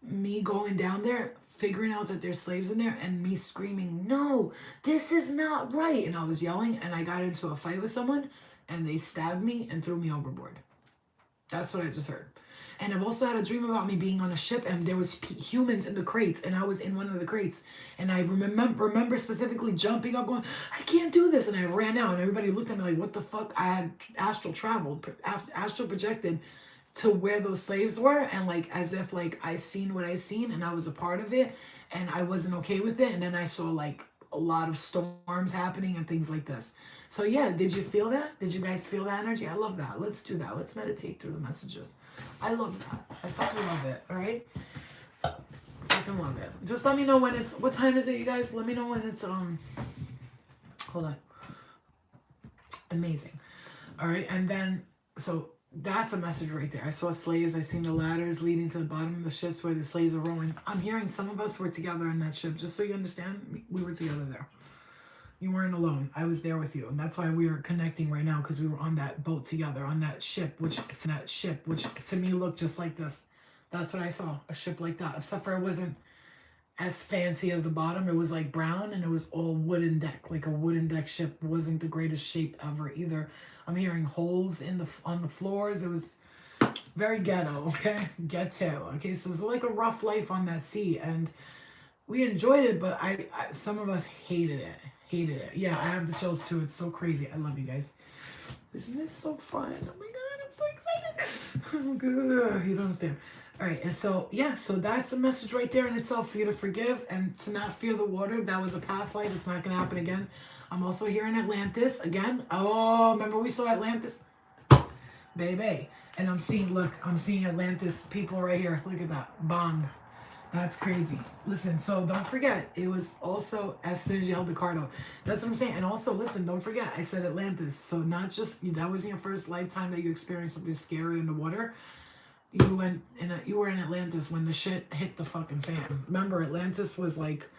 me going down there, figuring out that there's slaves in there, and me screaming, "No, this is not right!" And I was yelling, and I got into a fight with someone, and they stabbed me and threw me overboard. That's what I just heard. And I've also had a dream about me being on a ship, and there was humans in the crates, and I was in one of the crates, and I remember specifically jumping up, going, "I can't do this!" And I ran out, and everybody looked at me like, "What the fuck?" I had astral traveled, astral projected to where those slaves were, and like as if like I seen what I seen, and I was a part of it, and I wasn't okay with it, and then I saw like a lot of storms happening and things like this. So yeah, did you feel that? Did you guys feel that energy? I love that. Let's do that. Let's meditate through the messages. I love that. I fucking love it. All right. I fucking love it. Just let me know when it's. What time is it, you guys? Let me know when it's. Hold on. Amazing. All right, and then so that's a message right there. I saw slaves. I seen the ladders leading to the bottom of the ships where the slaves are rowing. I'm hearing some of us were together in that ship. Just so you understand, we were together there. You weren't alone. I was there with you, and that's why we are connecting right now, because we were on that boat together, on that ship, which to me looked just like this. That's what I saw, a ship like that. Except for it wasn't as fancy as the bottom. It was like brown, and it was all wooden deck, like a wooden deck ship. Wasn't the greatest shape ever either. I'm hearing holes on the floors. It was very ghetto. Okay, ghetto. Okay, so it's like a rough life on that sea, and we enjoyed it, but I some of us hated it. Hated it. Yeah, I have the chills too. It's so crazy. I love you guys. Isn't this so fun? Oh my god, I'm so excited. Oh god, you don't understand. All right, and so yeah, so that's a message right there in itself for you to forgive and to not fear the water. That was a past life. It's not gonna happen again. I'm also here in Atlantis again. Oh, remember we saw Atlantis, baby. And I'm seeing Atlantis people right here. Look at that bong. That's crazy. Listen, so don't forget, it was also as soon as you held the card up. That's what I'm saying. And also, listen, don't forget, I said Atlantis. So not just, that was your first lifetime that you experienced something scary in the water. You were in Atlantis when the shit hit the fucking fan. Remember, Atlantis was like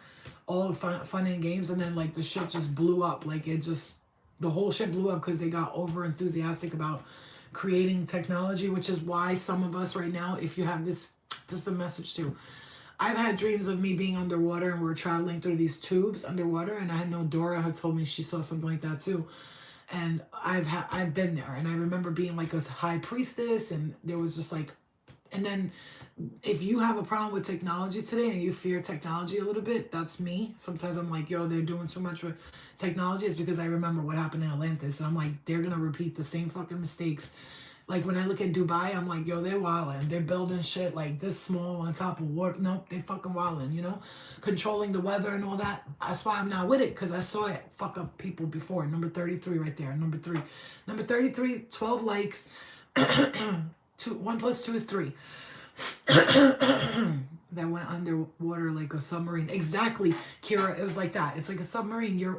all fun and games, and then like the shit just blew up. Like the whole shit blew up because they got over enthusiastic about creating technology, which is why some of us right now, if you have this is a message too. I've had dreams of me being underwater, and we're traveling through these tubes underwater, and I know Dora had told me she saw something like that too. And I've been there, and I remember being like a high priestess, and there was just like, and then if you have a problem with technology today and you fear technology a little bit, that's me. Sometimes I'm like, yo, they're doing too much with technology. It's because I remember what happened in Atlantis, and I'm like, they're gonna repeat the same fucking mistakes. Like when I look at Dubai, I'm like, yo, they're wildin'. They're building shit like this small on top of water. Nope, they fucking wildin', you know? Controlling the weather and all that. That's why I'm not with it, because I saw it fuck up people before. Number 33 right there, number 3. Number 33, 12 likes. 1 plus 2 is 3. That went underwater like a submarine. Exactly, Kira. It was like that. It's like a submarine.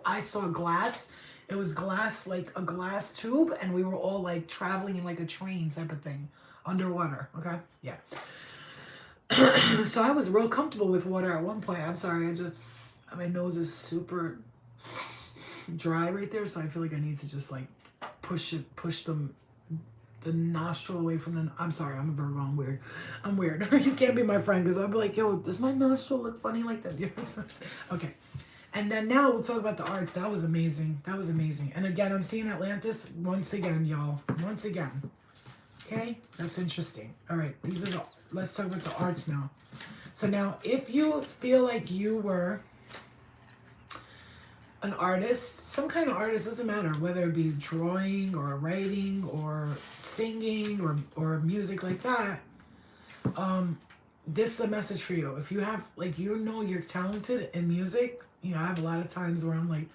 I saw glass. It was glass, like a glass tube, and we were all like traveling in like a train type of thing, underwater. Okay, yeah. So I was real comfortable with water at one point. I'm sorry, my nose is super dry right there, so I feel like I need to just like push the nostril away from the. I'm sorry, I'm a Virgo. I'm weird. I'm weird. You can't be my friend because I'll be like, yo, does my nostril look funny like that? Okay. And then now we'll talk about the arts. That was amazing. That was amazing. And again, I'm seeing Atlantis once again, y'all. Once again. Okay? That's interesting. All right. Let's talk about the arts now. So now, if you feel like you were an artist, some kind of artist, doesn't matter, whether it be drawing or writing or singing or music like that, this is a message for you. If you have, like, you're talented in music, I have a lot of times where I'm like,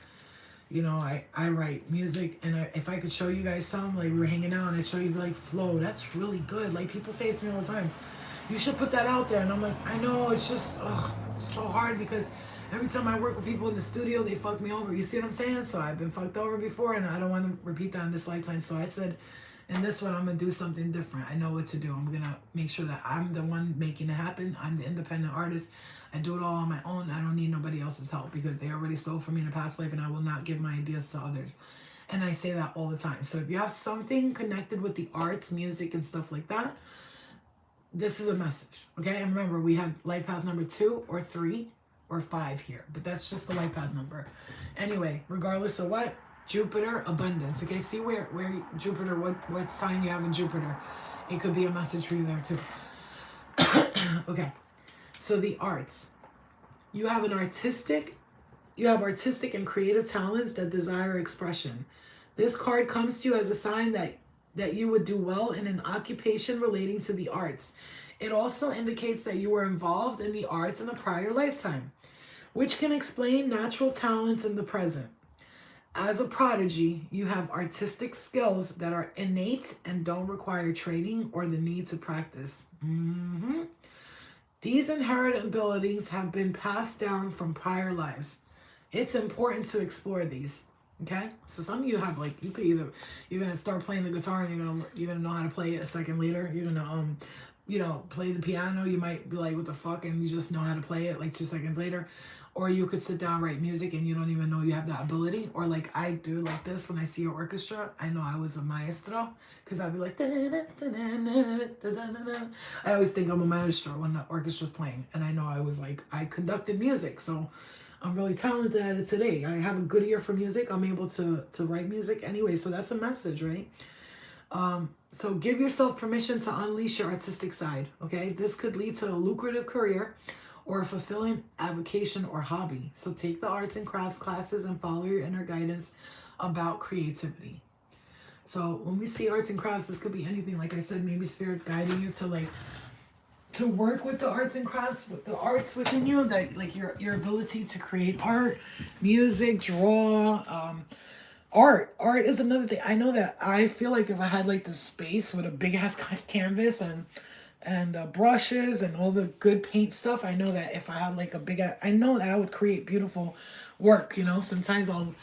I write music, and if I could show you guys some, like we were hanging out and I'd show you like, Flo, that's really good. Like people say it to me all the time. You should put that out there. And I'm like, I know, it's just so hard because every time I work with people in the studio, they fuck me over. You see what I'm saying? So I've been fucked over before and I don't want to repeat that in this lifetime. So I said, in this one, I'm going to do something different. I know what to do. I'm going to make sure that I'm the one making it happen. I'm the independent artist. I do it all on my own. I don't need nobody else's help because they already stole from me in a past life and I will not give my ideas to others. And I say that all the time. So if you have something connected with the arts, music, and stuff like that, this is a message, okay? And remember, we had life path number 2 or 3 or 5 here, but that's just the life path number. Anyway, regardless of what, Jupiter, abundance, okay? See where Jupiter, what sign you have in Jupiter. It could be a message for you there too. Okay, so the arts. You have artistic and creative talents that desire expression. This card comes to you as a sign that you would do well in an occupation relating to the arts. It also indicates that you were involved in the arts in a prior lifetime, which can explain natural talents in the present. As a prodigy, you have artistic skills that are innate and don't require training or the need to practice. These inherent abilities have been passed down from prior lives. It's important to explore these. Okay, so some of you have like you're gonna start playing the guitar and you're gonna know how to play it a second later. You're gonna play the piano. You might be like, what the fuck, and you just know how to play it like 2 seconds later. Or you could sit down, write music, and you don't even know you have that ability. Or like I do like this when I see an orchestra, I know I was a maestro because I'd be like, I always think I'm a maestro when the orchestra's playing, and I know I conducted music, so I'm really talented at it today. I have a good ear for music. I'm able to write music anyway, so that's a message, right? So give yourself permission to unleash your artistic side, okay? This could lead to a lucrative career or a fulfilling avocation or hobby. So take the arts and crafts classes and follow your inner guidance about creativity. So when we see arts and crafts, this could be anything. Like I said, maybe Spirit's guiding you to work with the arts and crafts, with the arts within you, that like your ability to create art, music, draw. Art is another thing. I know that I feel like if I had like this space with a big ass canvas and brushes and all the good paint stuff, I know that if I had like I know that I would create beautiful work. Sometimes I'll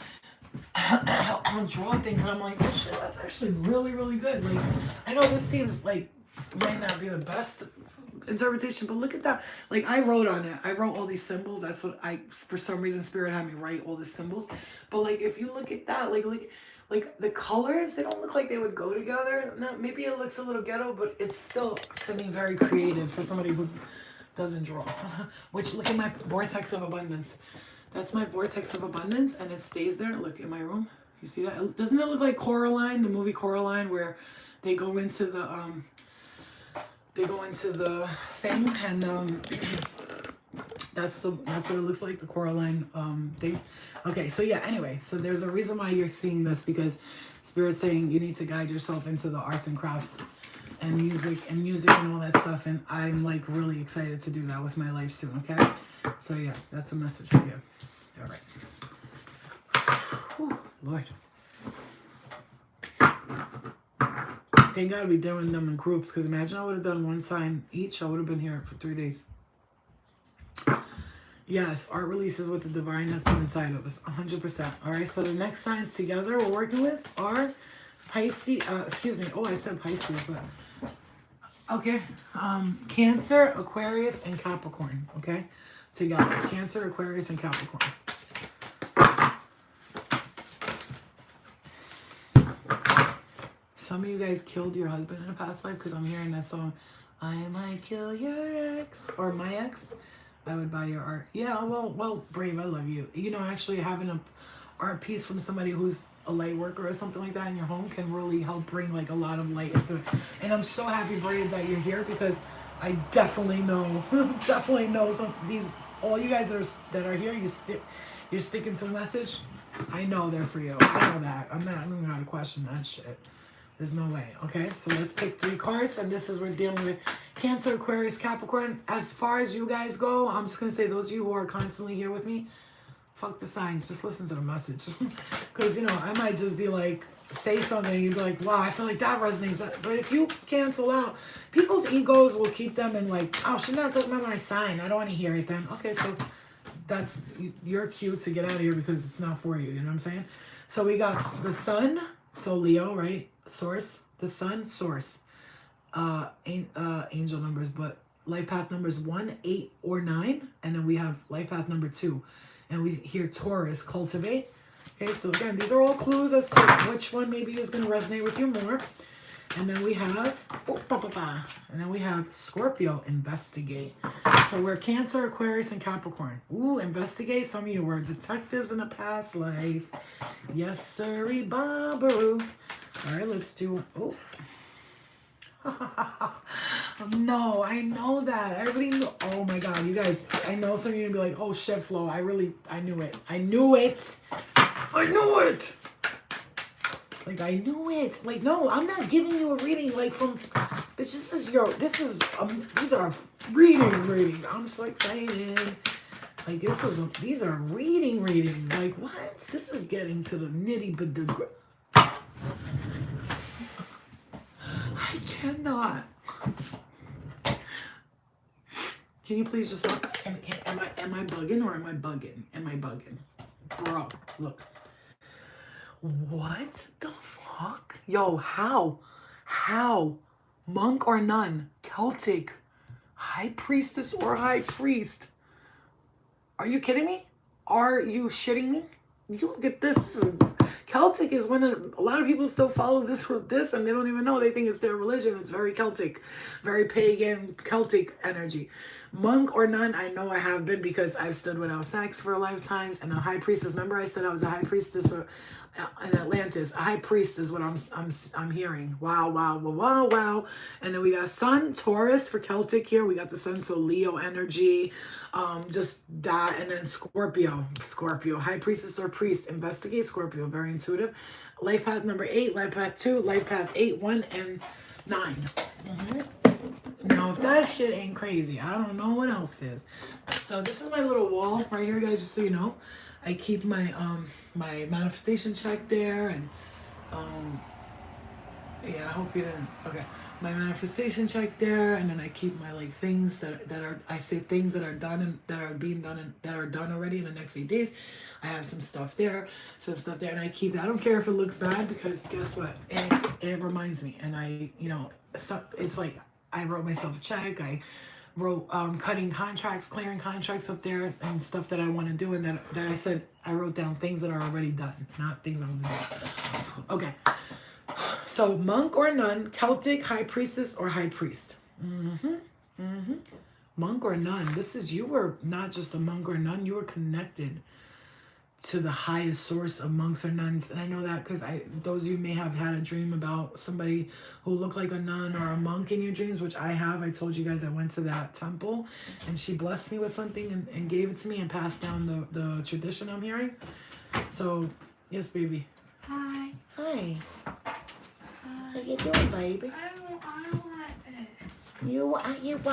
draw things and I'm like, oh shit, that's actually really, really good. Like, I know this seems like might not be the best interpretation, but look at that. Like, I wrote on it. I wrote all these symbols. That's what for some reason, Spirit had me write all the symbols. But like, if you look at that, like the colors, they don't look like they would go together. No, maybe it looks a little ghetto, but it's still, to me, very creative for somebody who doesn't draw. Which, look at my vortex of abundance. That's my vortex of abundance, and it stays there. Look in my room. You see that? Doesn't it look like Coraline, the movie Coraline, where they go into the thing, and that's what it looks like, the Coraline thing. Okay, so yeah, anyway, so there's a reason why you're seeing this, because Spirit's saying you need to guide yourself into the arts and crafts and music and all that stuff, and I'm like really excited to do that with my life soon, okay? So yeah, that's a message for you. All right. Whew, Lord. Thank God we doing them in groups, because imagine I would have done one sign each. I would have been here for 3 days. Yes, art releases what the divine has put inside of us, 100%. All right, so the next signs together we're working with are Pisces. Excuse me. Oh, I said Pisces, but okay. Cancer, Aquarius, and Capricorn. Okay, together. Cancer, Aquarius, and Capricorn. Some of you guys killed your husband in a past life because I'm hearing that song. I might kill your ex or my ex. I would buy your art. Yeah, well, Brave, I love you. You know, actually having a art piece from somebody who's a light worker or something like that in your home can really help bring like a lot of light into it. And I'm so happy, Brave, that you're here because I definitely know, definitely know some these all you guys that are here. You're sticking to the message. I know they're for you. I know that. I'm not even gonna question that shit. There's no way. Okay, so let's pick 3 cards, and this is we're dealing with Cancer, Aquarius, Capricorn. As far as you guys go, I'm just gonna say those of you who are constantly here with me, fuck the signs. Just listen to the message, because you know I might just be like say something, and you'd be like, wow, I feel like that resonates. But if you cancel out, people's egos will keep them in like, oh, she's not talking about my sign. I don't want to hear it then. Okay, so that's your cue to get out of here because it's not for you. You know what I'm saying? So we got the Sun. So Leo, right? Source, the Sun, source. Angel numbers, but life path numbers 1, 8, or 9, and then we have life path number 2, and we hear Taurus, cultivate. Okay, so again, these are all clues as to which one maybe is going to resonate with you more. And then we have, and then we have Scorpio, investigate. So we're Cancer, Aquarius, and Capricorn. Ooh, investigate. Some of you were detectives in a past life. Yes, sirree, Babaru. All right, let's do, oh. No, I know that. Everybody know. Oh my God, you guys, I know some of you are going to be like, oh shit, Flo, I knew it. I knew it. I knew it. Like, I knew it. Like, no, I'm not giving you a reading, like, from, bitch, these are readings. I'm so excited. Like, these are readings. Like, what? This is getting to the nitty-gritty. I cannot. Can you please just look? Am I bugging or am I bugging? Am I bugging? Bro, look. What the fuck? Yo, how? How? Monk or nun? Celtic? High priestess or high priest? Are you kidding me? Are you shitting me? You look at this. Celtic is one of, a lot of people still follow this and they don't even know. They think it's their religion. It's very Celtic, very pagan Celtic energy. Monk or nun, I know I have been because I've stood without sex for lifetimes. And a high priestess, remember I said I was a high priestess in Atlantis. A high priest is what I'm hearing. Wow. And then we got Sun, Taurus for Celtic here. We got the Sun, so Leo energy. Just that, and then Scorpio, high priestess or priest, investigate. Scorpio, very intuitive. Life path number 8, life path 2, life path 8, 1, and 9. Now, if that shit ain't crazy, I don't know what else is. So this is my little wall right here, guys. Just so you know, I keep my my manifestation check there, and yeah, I hope you didn't. Okay, my manifestation check there, and then I keep my like things that are, I say things that are done and that are being done and that are done already in the next 8 days. I have some stuff there, and I keep that. I don't care if it looks bad because guess what? It reminds me, and it's like I wrote myself a check. I wrote cutting contracts, clearing contracts up there, and stuff that I want to do, and that I said I wrote down things that are already done, not things I'm gonna do. Okay. So monk or nun, Celtic, high priestess or high priest. Monk or nun. You were not just a monk or nun, you were connected to the highest source of monks or nuns. And I know that because those of you may have had a dream about somebody who looked like a nun or a monk in your dreams, which I have. I told you guys I went to that temple and she blessed me with something and gave it to me and passed down the tradition I'm hearing. So, yes, baby. Hi. Hi. How you doing, baby? I don't want it. I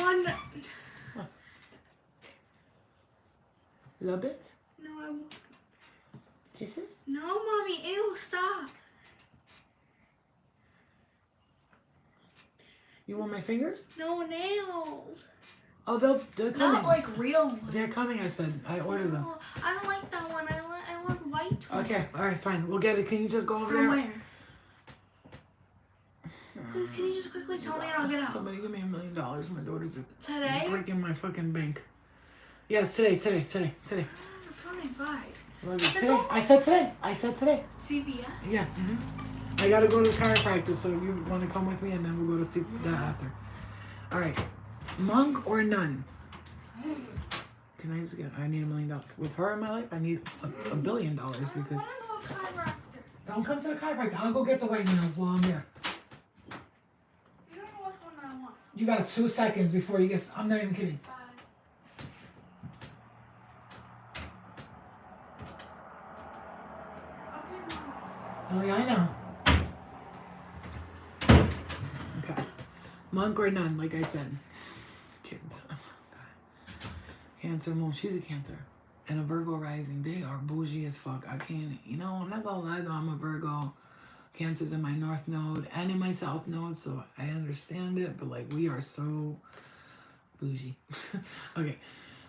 want love it. No, I want. Kisses? No, mommy. Ew, stop. You want my fingers? No nails. Oh, they're coming. Not like real ones. They're coming. I said I ordered them. No, I don't like that one. I want white one. Okay, all right, fine. We'll get it. Can you just go over From there? where? Please, can you just quickly tell me and I'll get out? Somebody give me $1 million. My daughter's Today? breaking my fucking bank. Yes, today. Fine, bye. Today. I said today. CBS? Yeah. I gotta go to the chiropractor, so if you want to come with me, and then we'll go to see that after. All right. Monk or nun? Can I just get? I need $1 million. With her in my life, I need $1 billion because. I want to go chiropractor. Don't come to the chiropractor. I'll go get the white nails while I'm here. You don't know which one I want. You got 2 seconds before you get. I'm not even kidding. Bye. Okay, Mom. Oh yeah, I know. Okay. Monk or nun, like I said. Kids. Oh, God. Cancer moon. She's a Cancer. And a Virgo rising. They are bougie as fuck. I can't, I'm not gonna lie though, I'm a Virgo. Cancer's in my North Node and in my South Node, so I understand it, but like we are so bougie. Okay.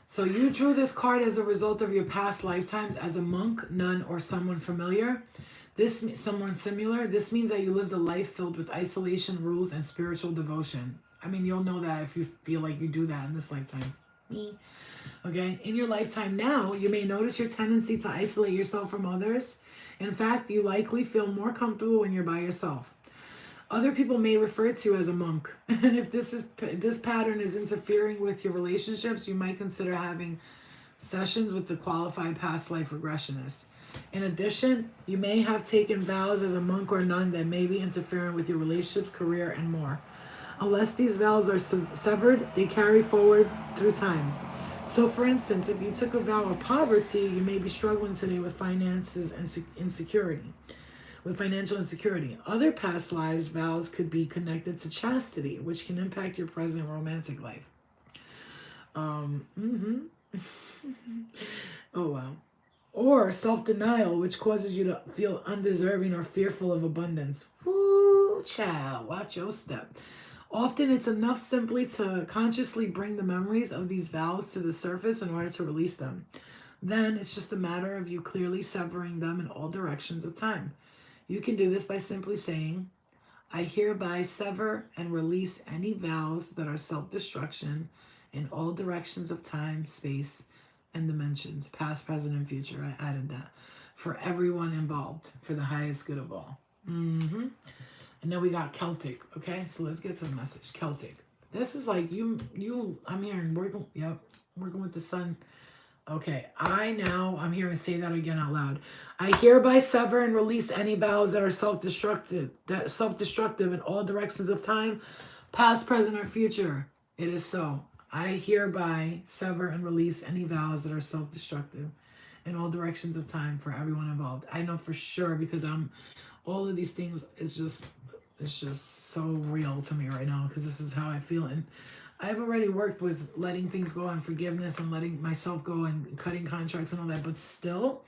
So you drew this card as a result of your past lifetimes as a monk, nun, or someone familiar. Someone similar. This means that you lived a life filled with isolation, rules, and spiritual devotion. I mean, you'll know that if you feel like you do that in this lifetime. Me. Okay. In your lifetime now, you may notice your tendency to isolate yourself from others. In fact, you likely feel more comfortable when you're by yourself. Other people may refer to you as a monk. And if this pattern is interfering with your relationships, you might consider having sessions with the qualified past life regressionist. In addition, you may have taken vows as a monk or nun that may be interfering with your relationships, career, and more. Unless these vows are severed, they carry forward through time. So, for instance, if you took a vow of poverty, you may be struggling today with finances and insecurity. With financial insecurity. Other past lives vows could be connected to chastity, which can impact your present romantic life. Oh, wow. Or self-denial, which causes you to feel undeserving or fearful of abundance. Woo, child, watch your step. Often it's enough simply to consciously bring the memories of these vows to the surface in order to release them. Then it's just a matter of you clearly severing them in all directions of time. You can do this by simply saying, I hereby sever and release any vows that are self-destruction in all directions of time, space, and dimensions, past, present, and future. I added that. For everyone involved, for the highest good of all. And then we got Celtic, okay? So let's get to the message. Celtic. This is like I'm hearing working with the sun. Okay, I'm hearing say that again out loud. I hereby sever and release any vows that are self-destructive in all directions of time, past, present, or future. It is so. I hereby sever and release any vows that are self-destructive in all directions of time for everyone involved. I know for sure because all of these things it's just so real to me right now because this is how I feel. And I've already worked with letting things go and forgiveness and letting myself go and cutting contracts and all that. But still,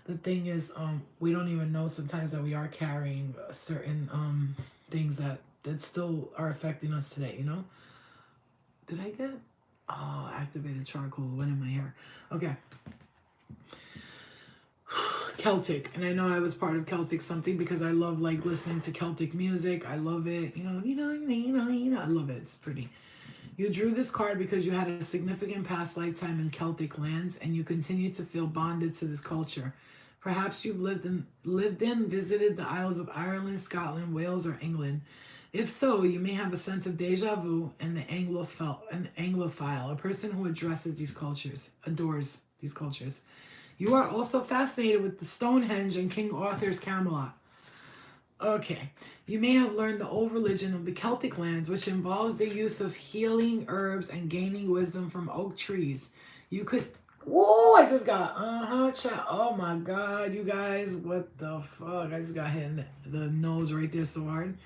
the thing is, we don't even know sometimes that we are carrying certain things that still are affecting us today, Did I get? Oh, activated charcoal went in my hair. Okay. Celtic, and I know I was part of Celtic something because I love like listening to Celtic music. I love it. I love it. It's pretty. You drew this card because you had a significant past lifetime in Celtic lands and you continue to feel bonded to this culture. Perhaps you've lived in, visited the Isles of Ireland, Scotland, Wales, or England. If so, you may have a sense of deja vu and an Anglophile, a person who adores these cultures. You are also fascinated with the Stonehenge and King Arthur's Camelot. Okay, you may have learned the old religion of the Celtic lands, which involves the use of healing herbs and gaining wisdom from oak trees. You could, whoa, I just got, oh my God, you guys, what the fuck? I just got hit in the nose right there so hard.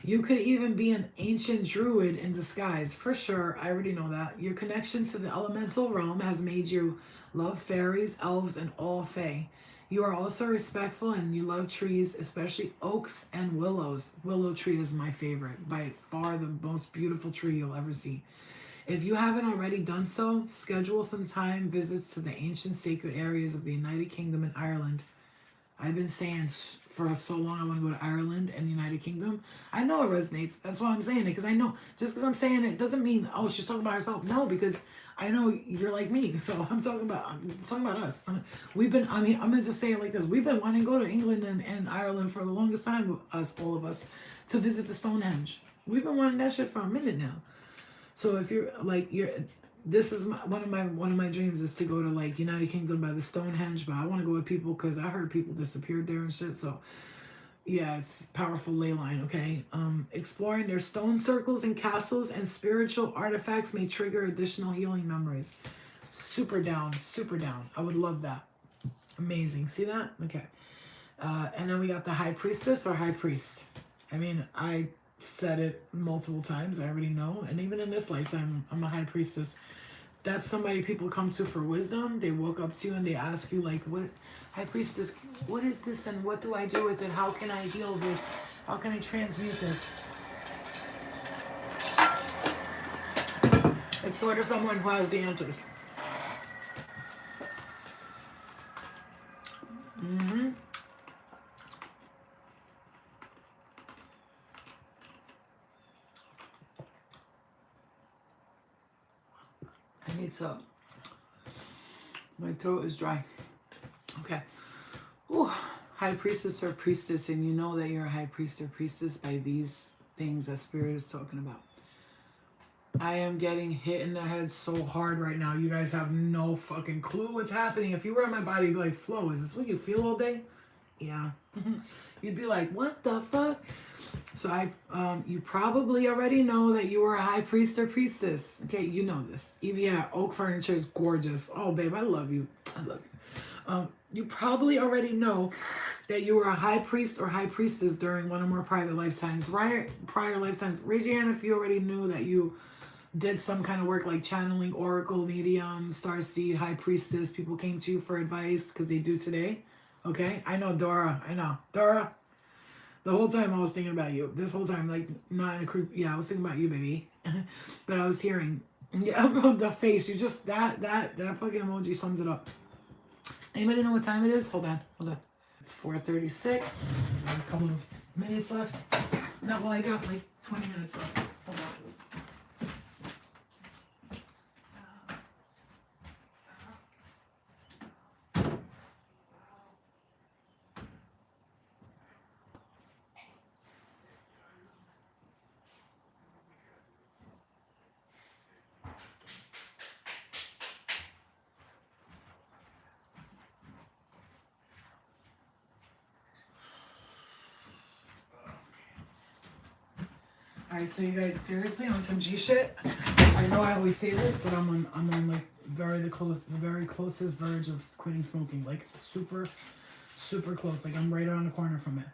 You could even be an ancient druid in disguise. For sure, I already know that. Your connection to the elemental realm has made you love fairies, elves, and all fae. You are also respectful and you love trees, especially oaks and willows. Willow tree is my favorite. By far the most beautiful tree you'll ever see. If you haven't already done so, schedule some time visits to the ancient sacred areas of the United Kingdom and Ireland. I've been saying for so long I want to go to Ireland and United Kingdom. I know it resonates. That's why I'm saying it, because I know just because I'm saying it doesn't mean, oh, she's talking about herself. No, because I know you're like me. So I'm talking about us. We've been, I mean, I'm gonna just say it like this. We've been wanting to go to England and Ireland for the longest time, all of us, to visit the Stonehenge. We've been wanting that shit for a minute now. So if you're like this is one of my dreams is to go to like United Kingdom by the Stonehenge, but I want to go with people because I heard people disappeared there and shit. So yeah, it's powerful ley line. Okay, exploring their stone circles and castles and spiritual artifacts may trigger additional healing memories. Super down, super down. I would love that. Amazing. See that? Okay. And then we got the high priestess or high priest. I mean, I said it multiple times. I already know. And even in this lifetime, I'm a high priestess. That's somebody people come to for wisdom. They walk up to you and they ask you, like, what, high priestess, what is this and what do I do with it? How can I heal this? How can I transmute this? It's sort of someone who has the answers. Mm-hmm. I need some. My throat is dry. Okay. Ooh. High priestess or priestess, and you know that you're a high priest or priestess by these things that Spirit is talking about. I am getting hit in the head so hard right now. You guys have no fucking clue what's happening. If you were in my body, you'd be like, Flo, is this what you feel all day? Yeah. You'd be like, what the fuck? So you probably already know that you were a high priest or priestess. Okay, you know this. Even yeah, oak furniture is gorgeous. Oh, babe, I love you. I love you. You probably already know that you were a high priest or high priestess during one or more private lifetimes. Prior lifetimes. Raise your hand if you already knew that you did some kind of work like channeling, oracle, medium, starseed, high priestess. People came to you for advice because they do today. Okay, I know Dora. I know Dora. The whole time I was thinking about you. This whole time, like, not in a creep. Yeah, I was thinking about you, baby. But I was hearing, yeah, the face. You just that fucking emoji sums it up. Anybody know what time it is? Hold on. It's 4:36. A couple of minutes left. No, well, I got like 20 minutes left. Hold on. Alright, so you guys, seriously, on some G shit, I know I always say this, but I'm on like the very closest verge of quitting smoking. Like super, super close. Like I'm right around the corner from it.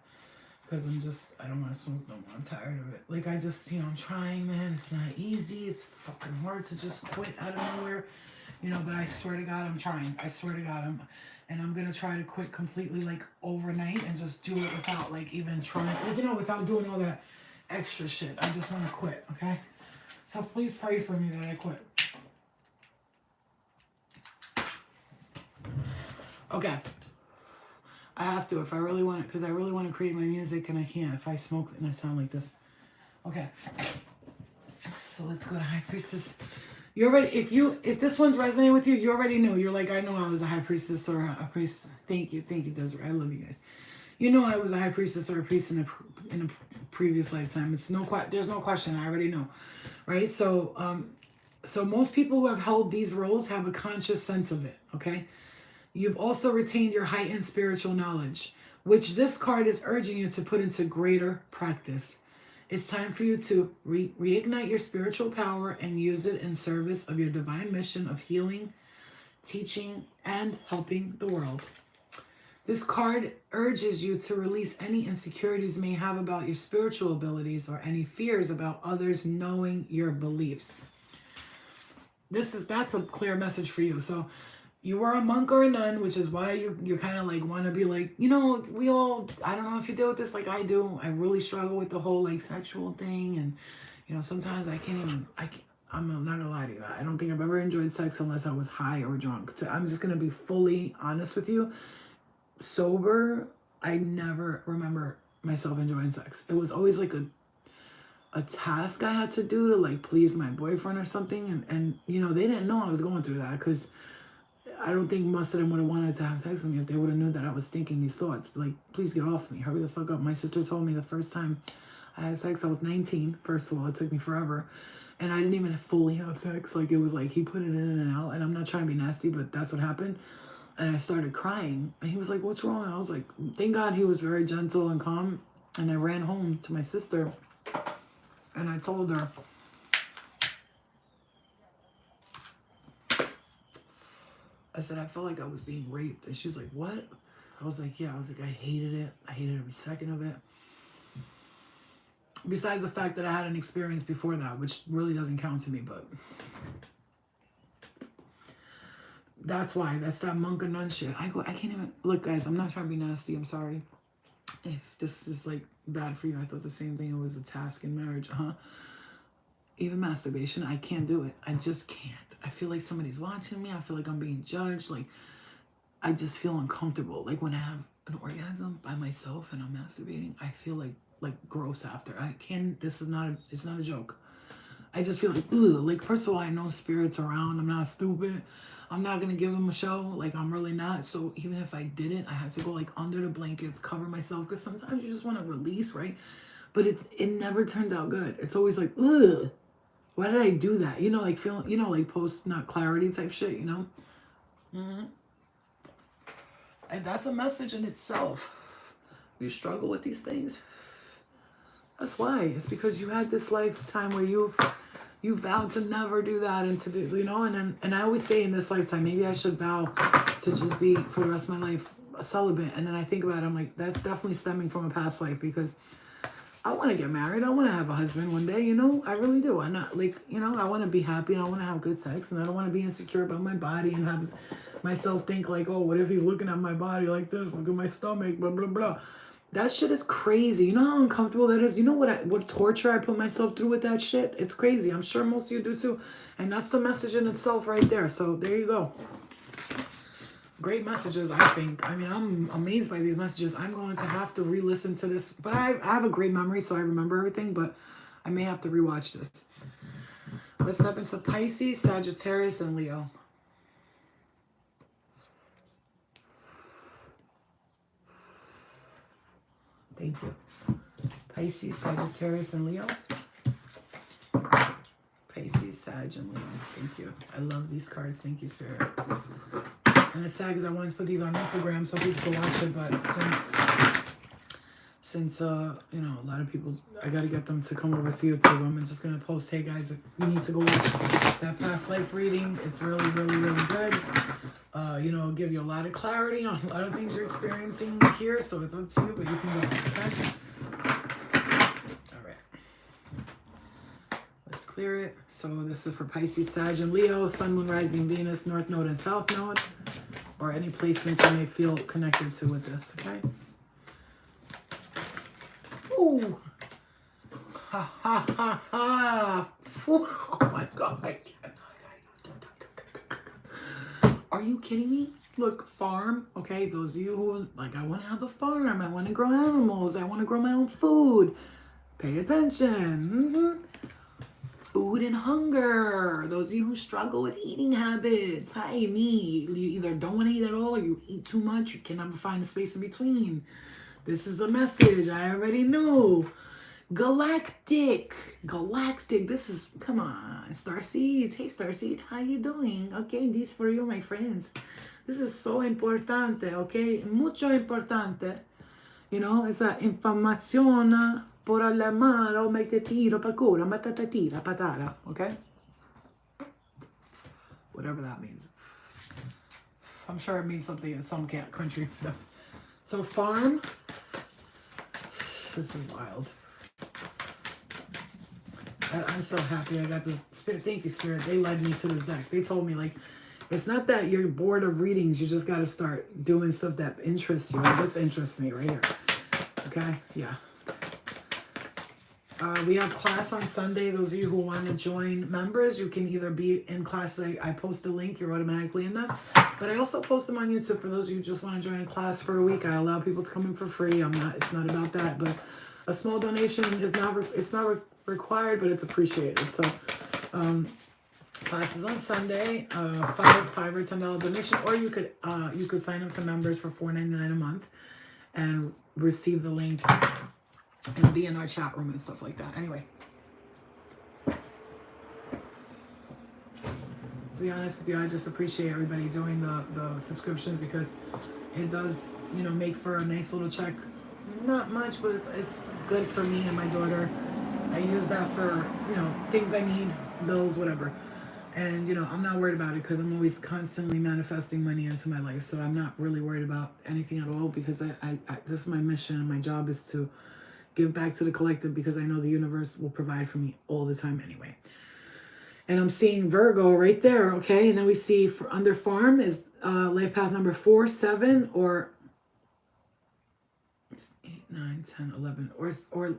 Because I don't want to smoke no more. I'm tired of it. Like I just, I'm trying, man. It's not easy. It's fucking hard to just quit out of nowhere. But I swear to God, I'm trying. I swear to God, and I'm going to try to quit completely like overnight and just do it without like even trying, like, without doing all that extra shit. I just want to quit, okay? So please pray for me that I quit. Okay. I have to if I really want it, because I really want to create my music and I can't if I smoke and I sound like this. Okay. So let's go to High Priestess. You already, if this one's resonating with you, you already know. You're like, I know I was a High Priestess or a priest. Thank you, Desiree. I love you guys. You know I was a high priestess or a priest in a previous lifetime. There's no question. I already know, right? So most people who have held these roles have a conscious sense of it. Okay, you've also retained your heightened spiritual knowledge, which this card is urging you to put into greater practice. It's time for you to reignite your spiritual power and use it in service of your divine mission of healing, teaching, and helping the world. This card urges you to release any insecurities you may have about your spiritual abilities or any fears about others knowing your beliefs. That's a clear message for you. So you were a monk or a nun, which is why you kind of like want to be like, we all, I don't know if you deal with this like I do. I really struggle with the whole like sexual thing. And, sometimes I can't even, I'm not gonna lie to you. I don't think I've ever enjoyed sex unless I was high or drunk. So I'm just gonna be fully honest with you. Sober, I never remember myself enjoying sex. It was always like a task I had to do to like please my boyfriend or something. And you know, they didn't know I was going through that because I don't think most of them would have wanted to have sex with me if they would have knew that I was thinking these thoughts. Like, please get off me. Hurry the fuck up. My sister told me the first time I had sex, I was 19. First of all, it took me forever. And I didn't even fully have sex. Like, it was like he put it in and out. And I'm not trying to be nasty, but that's what happened. And I started crying. And he was like, what's wrong? And I was like, thank God he was very gentle and calm. And I ran home to my sister. And I told her, I said, I felt like I was being raped. And she was like, what? I was like, yeah. I was like, I hated it. I hated every second of it. Besides the fact that I had an experience before that, which really doesn't count to me, but that's why. That's that monk and nun shit. I can't even, look guys, I'm not trying to be nasty. I'm sorry. If this is like bad for you, I thought the same thing. It was a task in marriage. Even masturbation, I can't do it. I just can't. I feel like somebody's watching me. I feel like I'm being judged. Like, I just feel uncomfortable. Like when I have an orgasm by myself and I'm masturbating, I feel like gross after. I can't, it's not a joke. I just feel like, ugh. Like, first of all, I know spirits around. I'm not stupid. I'm not going to give them a show. Like, I'm really not. So even if I didn't, I had to go like under the blankets, cover myself. Because sometimes you just want to release, right? But it never turns out good. It's always like, ugh. Why did I do that? You know, like feeling, you know, like post not clarity type shit, you know? And that's a message in itself. You struggle with these things. That's why. It's because you had this lifetime where you vowed to never do that and to do, you know, and I always say in this lifetime, maybe I should vow to just be for the rest of my life a celibate. And then I think about it, I'm like, that's definitely stemming from a past life because I want to get married. I want to have a husband one day, you know, I really do. I'm not like, you know, I want to be happy and I want to have good sex and I don't want to be insecure about my body and have myself think like, oh, what if he's looking at my body like this? Look at my stomach, blah, blah, blah. That shit is crazy. You know how uncomfortable that is? You know what torture I put myself through with that shit? It's crazy. I'm sure most of you do too. And that's the message in itself right there. So there you go. Great messages, I think. I mean, I'm amazed by these messages. I'm going to have to re-listen to this. But I have a great memory, so I remember everything. But I may have to rewatch this. Let's step into Pisces, Sagittarius, and Leo. Thank you. Pisces, Sagittarius, and Leo. Pisces, Sag, and Leo. Thank you. I love these cards. Thank you, Spirit. And it's sad because I wanted to put these on Instagram so people can watch it, but since you know, a lot of people, I got to get them to come over to YouTube. I'm just going to post, hey guys, if you need to go watch that past life reading. It's really, really, really good. You know, give you a lot of clarity on a lot of things you're experiencing here, so it's up to you, but you can go, okay? All right. Let's clear it. So this is for Pisces, Sag, and Leo, Sun, Moon, Rising, Venus, North Node, and South Node, or any placements you may feel connected to with this, okay? Ooh. Ha, ha, ha, ha. Oh my God, I can't. Are you kidding me? Look, farm, okay? Those of you who, like, I want to have a farm. I want to grow animals. I want to grow my own food. Pay attention. Food and hunger. Those of you who struggle with eating habits. Hi, me. You either don't want to eat at all or you eat too much. You can never find a space in between. This is a message I already knew. Galactic. This is, come on, Starseeds. Hey, Starseed, how you doing? Okay, this for you, my friends. This is so importante, okay? Mucho importante. You know, esa información por la mano, me te tiro pa cura, ma te tira patara, okay? Whatever that means. I'm sure it means something in some country. So farm. This is wild. I'm so happy I got this. Spirit, thank you, Spirit. They led me to this deck. They told me, like, it's not that you're bored of readings. You just got to start doing stuff that interests you. Like, this interests me right here. Okay? Yeah. We have class on Sunday. Those of you who want to join members, you can either be in class. I post a link, you're automatically in that. But I also post them on YouTube for those of you who just want to join a class for a week. I allow people to come in for free. It's not about that, but a small donation is not required, but it's appreciated. So classes on Sunday, $5 or $10 donation, or you could sign up to members for $4.99 a month and receive the link and be in our chat room and stuff like that. Anyway, to be honest with you, I just appreciate everybody doing the subscriptions, because it does, make for a nice little check. Not much, but it's good for me and my daughter. I use that for, things I need, bills, whatever. And, I'm not worried about it, because I'm always constantly manifesting money into my life. So I'm not really worried about anything at all, because I this is my mission, and my job is to give back to the collective, because I know the universe will provide for me all the time anyway. And I'm seeing Virgo right there, okay? And then we see for under farm is life path number 4, 7, or 8, 9, 10, 11, or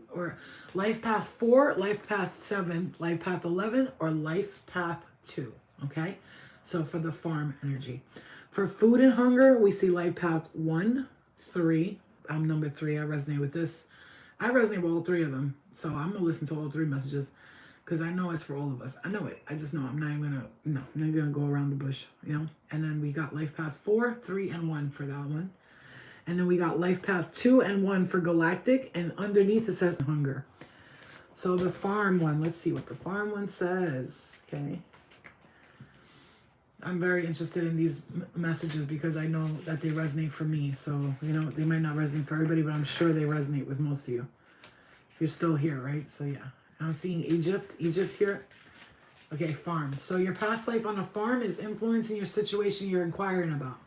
life path 4, life path 7, life path 11, or life path 2, okay? So for the farm energy. For food and hunger, we see life path 1, 3. I'm number 3. I resonate with this. I resonate with all 3 of them. So I'm going to listen to all 3 messages, because I know it's for all of us. I know it. I just know I'm not going to go around the bush, And then we got life path 4, 3, and 1 for that one. And then we got life path 2 and 1 for galactic. And underneath it says hunger. So the farm one, let's see what the farm one says. Okay. I'm very interested in these messages, because I know that they resonate for me. So, they might not resonate for everybody, but I'm sure they resonate with most of you. You're still here, right? So, yeah. I'm seeing Egypt here. Okay, farm. So your past life on a farm is influencing your situation you're inquiring about.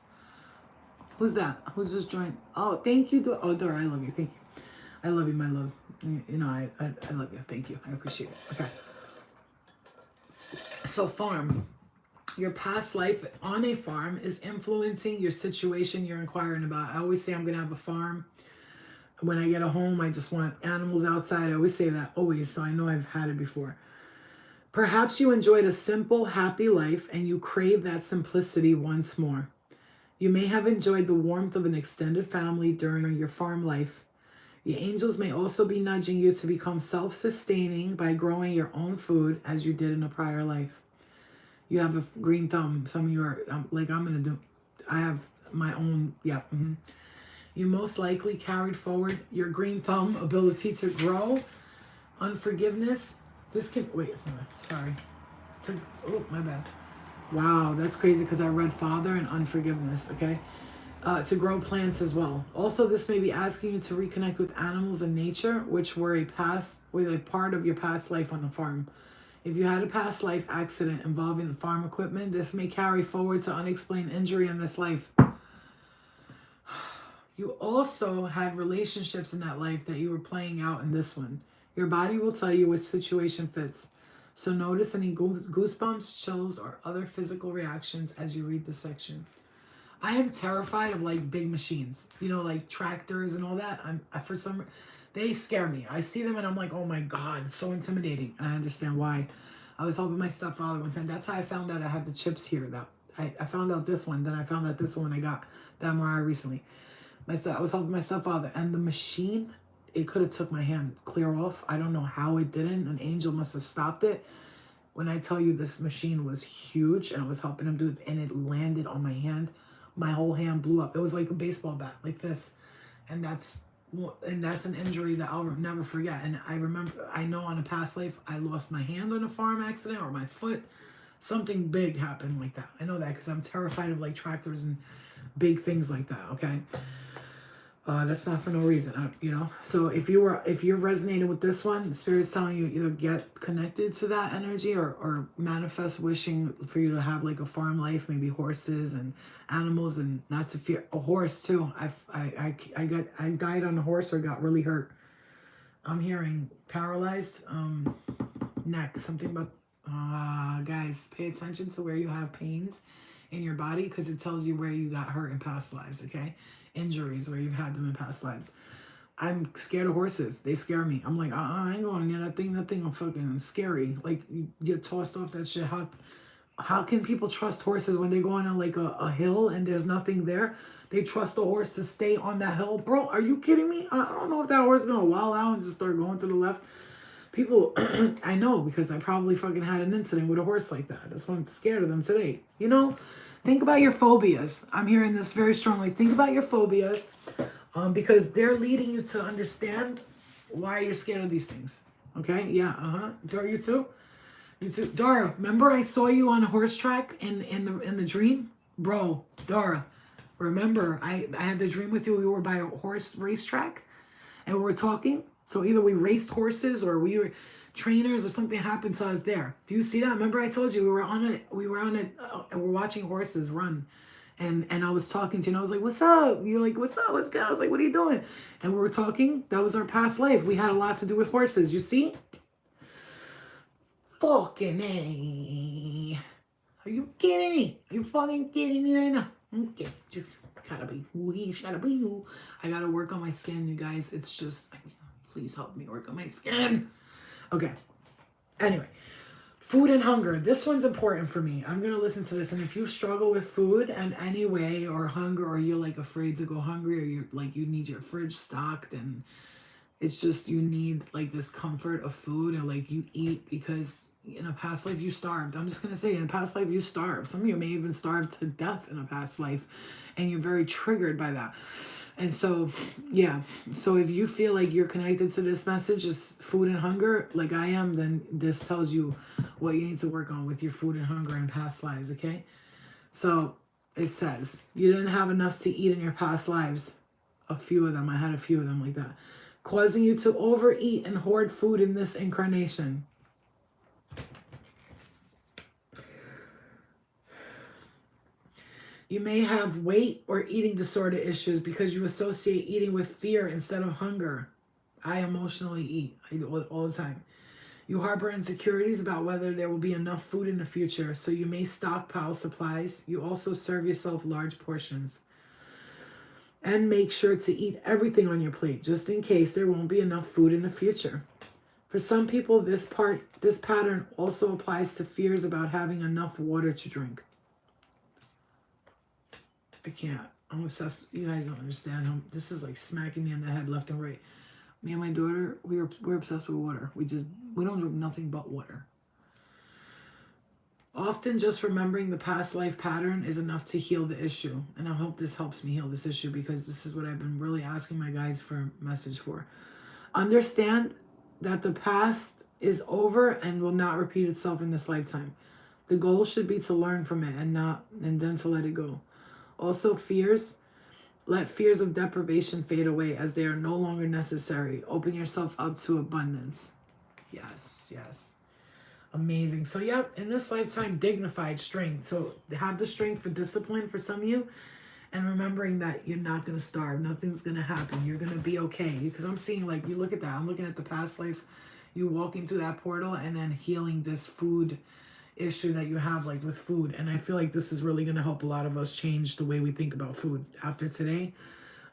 Who's that? Who's just joined? Oh, thank you. Oh, Dora, I love you. Thank you. I love you, my love. I love you. Thank you. I appreciate it. Okay. So farm. Your past life on a farm is influencing your situation you're inquiring about. I always say I'm going to have a farm. When I get a home, I just want animals outside. I always say that, always, so I know I've had it before. Perhaps you enjoyed a simple, happy life, and you crave that simplicity once more. You may have enjoyed the warmth of an extended family during your farm life. The angels may also be nudging you to become self-sustaining by growing your own food, as you did in a prior life. You have a green thumb. Some of you are I have my own, yeah. Mm-hmm. You most likely carried forward your green thumb ability to grow. Unforgiveness. Sorry. Oh, my bad. Wow, that's crazy, because I read father and unforgiveness, okay? To grow plants as well. Also, this may be asking you to reconnect with animals and nature, which were a part of your past life on the farm. If you had a past life accident involving farm equipment, this may carry forward to unexplained injury in this life. You also had relationships in that life that you were playing out in this one. Your body will tell you which situation fits. So notice any goosebumps, chills, or other physical reactions as you read this section. I am terrified of big machines, like tractors and all that. They scare me. I see them and I'm like, oh my God, it's so intimidating. And I understand why. I was helping my stepfather one time. That's how I found out I had the chips here. I found out this one. Then I found out this one when I got the MRI recently. I was helping my stepfather, and the machine, it could have took my hand clear off. I don't know how it didn't. An angel must have stopped it. When I tell you this machine was huge, and I was helping him do it, and it landed on my hand, my whole hand blew up. It was like a baseball bat, like this. And that's an injury that I'll never forget. And I know on a past life, I lost my hand on a farm accident, or my foot. Something big happened like that. I know that because I'm terrified of tractors and big things like that, okay? That's not for no reason, So if you're resonating with this one, Spirit's telling you either get connected to that energy or manifest wishing for you to have a farm life, maybe horses and animals, and not to fear a horse too. I died on a horse or got really hurt. I'm hearing paralyzed neck. Something about guys, pay attention to where you have pains in your body, because it tells you where you got hurt in past lives, okay? Injuries where you've had them in past lives. I'm scared of horses. They scare me. I'm like, I ain't going near that thing. That thing, I'm fucking scary. Like, you get tossed off that shit. How can people trust horses when they go on like a hill and there's nothing there? They trust the horse to stay on that hill. Bro, are you kidding me? I don't know if that horse is going to wild out and just start going to the left. People, I know because I probably fucking had an incident with a horse like that. That's why I'm scared of them today. You know, think about your phobias. I'm hearing this very strongly. Think about your phobias because they're leading you to understand why you're scared of these things. Okay? Yeah, Dora, you too? You too? Dora, remember I saw you on a horse track in the dream? Bro, Dora, remember I had the dream with you. We were by a horse racetrack and we were talking. So either we raced horses or we were trainers or something happened to us there. Do you see that? Remember I told you we were watching horses run. And I was talking to you and I was like, what's up? You're like, what's up? What's good? I was like, what are you doing? And we were talking. That was our past life. We had a lot to do with horses. You see? Fucking A. Are you kidding me? Are you fucking kidding me right now? Okay, just gotta be who he's gotta be who. I gotta work on my skin, you guys. It's just, please help me work on my skin. Okay. Anyway, food and hunger. This one's important for me. I'm gonna listen to this, and if you struggle with food in any way or hunger, or you're like afraid to go hungry, or you're like you need your fridge stocked, and it's just you need like this comfort of food, or like you eat because in a past life you starved. I'm just gonna say in a past life you starved. Some of you may even starved to death in a past life, and you're very triggered by that. And so, yeah. So if you feel like you're connected to this message, is food and hunger, like I am, then this tells you what you need to work on with your food and hunger in past lives, okay? So it says, you didn't have enough to eat in your past lives. A few of them. I had a few of them like that. Causing you to overeat and hoard food in this incarnation. You may have weight or eating disorder issues because you associate eating with fear instead of hunger. I emotionally eat. I do it all the time. You harbor insecurities about whether there will be enough food in the future, so you may stockpile supplies. You also serve yourself large portions. And make sure to eat everything on your plate, just in case there won't be enough food in the future. For some people, this pattern also applies to fears about having enough water to drink. I can't. I'm obsessed. You guys don't understand. This is like smacking me in the head left and right. Me and my daughter, we're obsessed with water. We don't drink nothing but water. Often just remembering the past life pattern is enough to heal the issue. And I hope this helps me heal this issue because this is what I've been really asking my guides for a message for. Understand that the past is over and will not repeat itself in this lifetime. The goal should be to learn from it and then to let it go. Also, let fears of deprivation fade away as they are no longer necessary. Open yourself up to abundance. Yes, yes. Amazing. So, yep, in this lifetime, dignified strength. So, have the strength for discipline for some of you. And remembering that you're not going to starve. Nothing's going to happen. You're going to be okay. Because I'm seeing, like, you look at that. I'm looking at the past life. You walking through that portal and then healing this food issue that you have, like, with food. And I feel like this is really going to help a lot of us change the way we think about food. After today,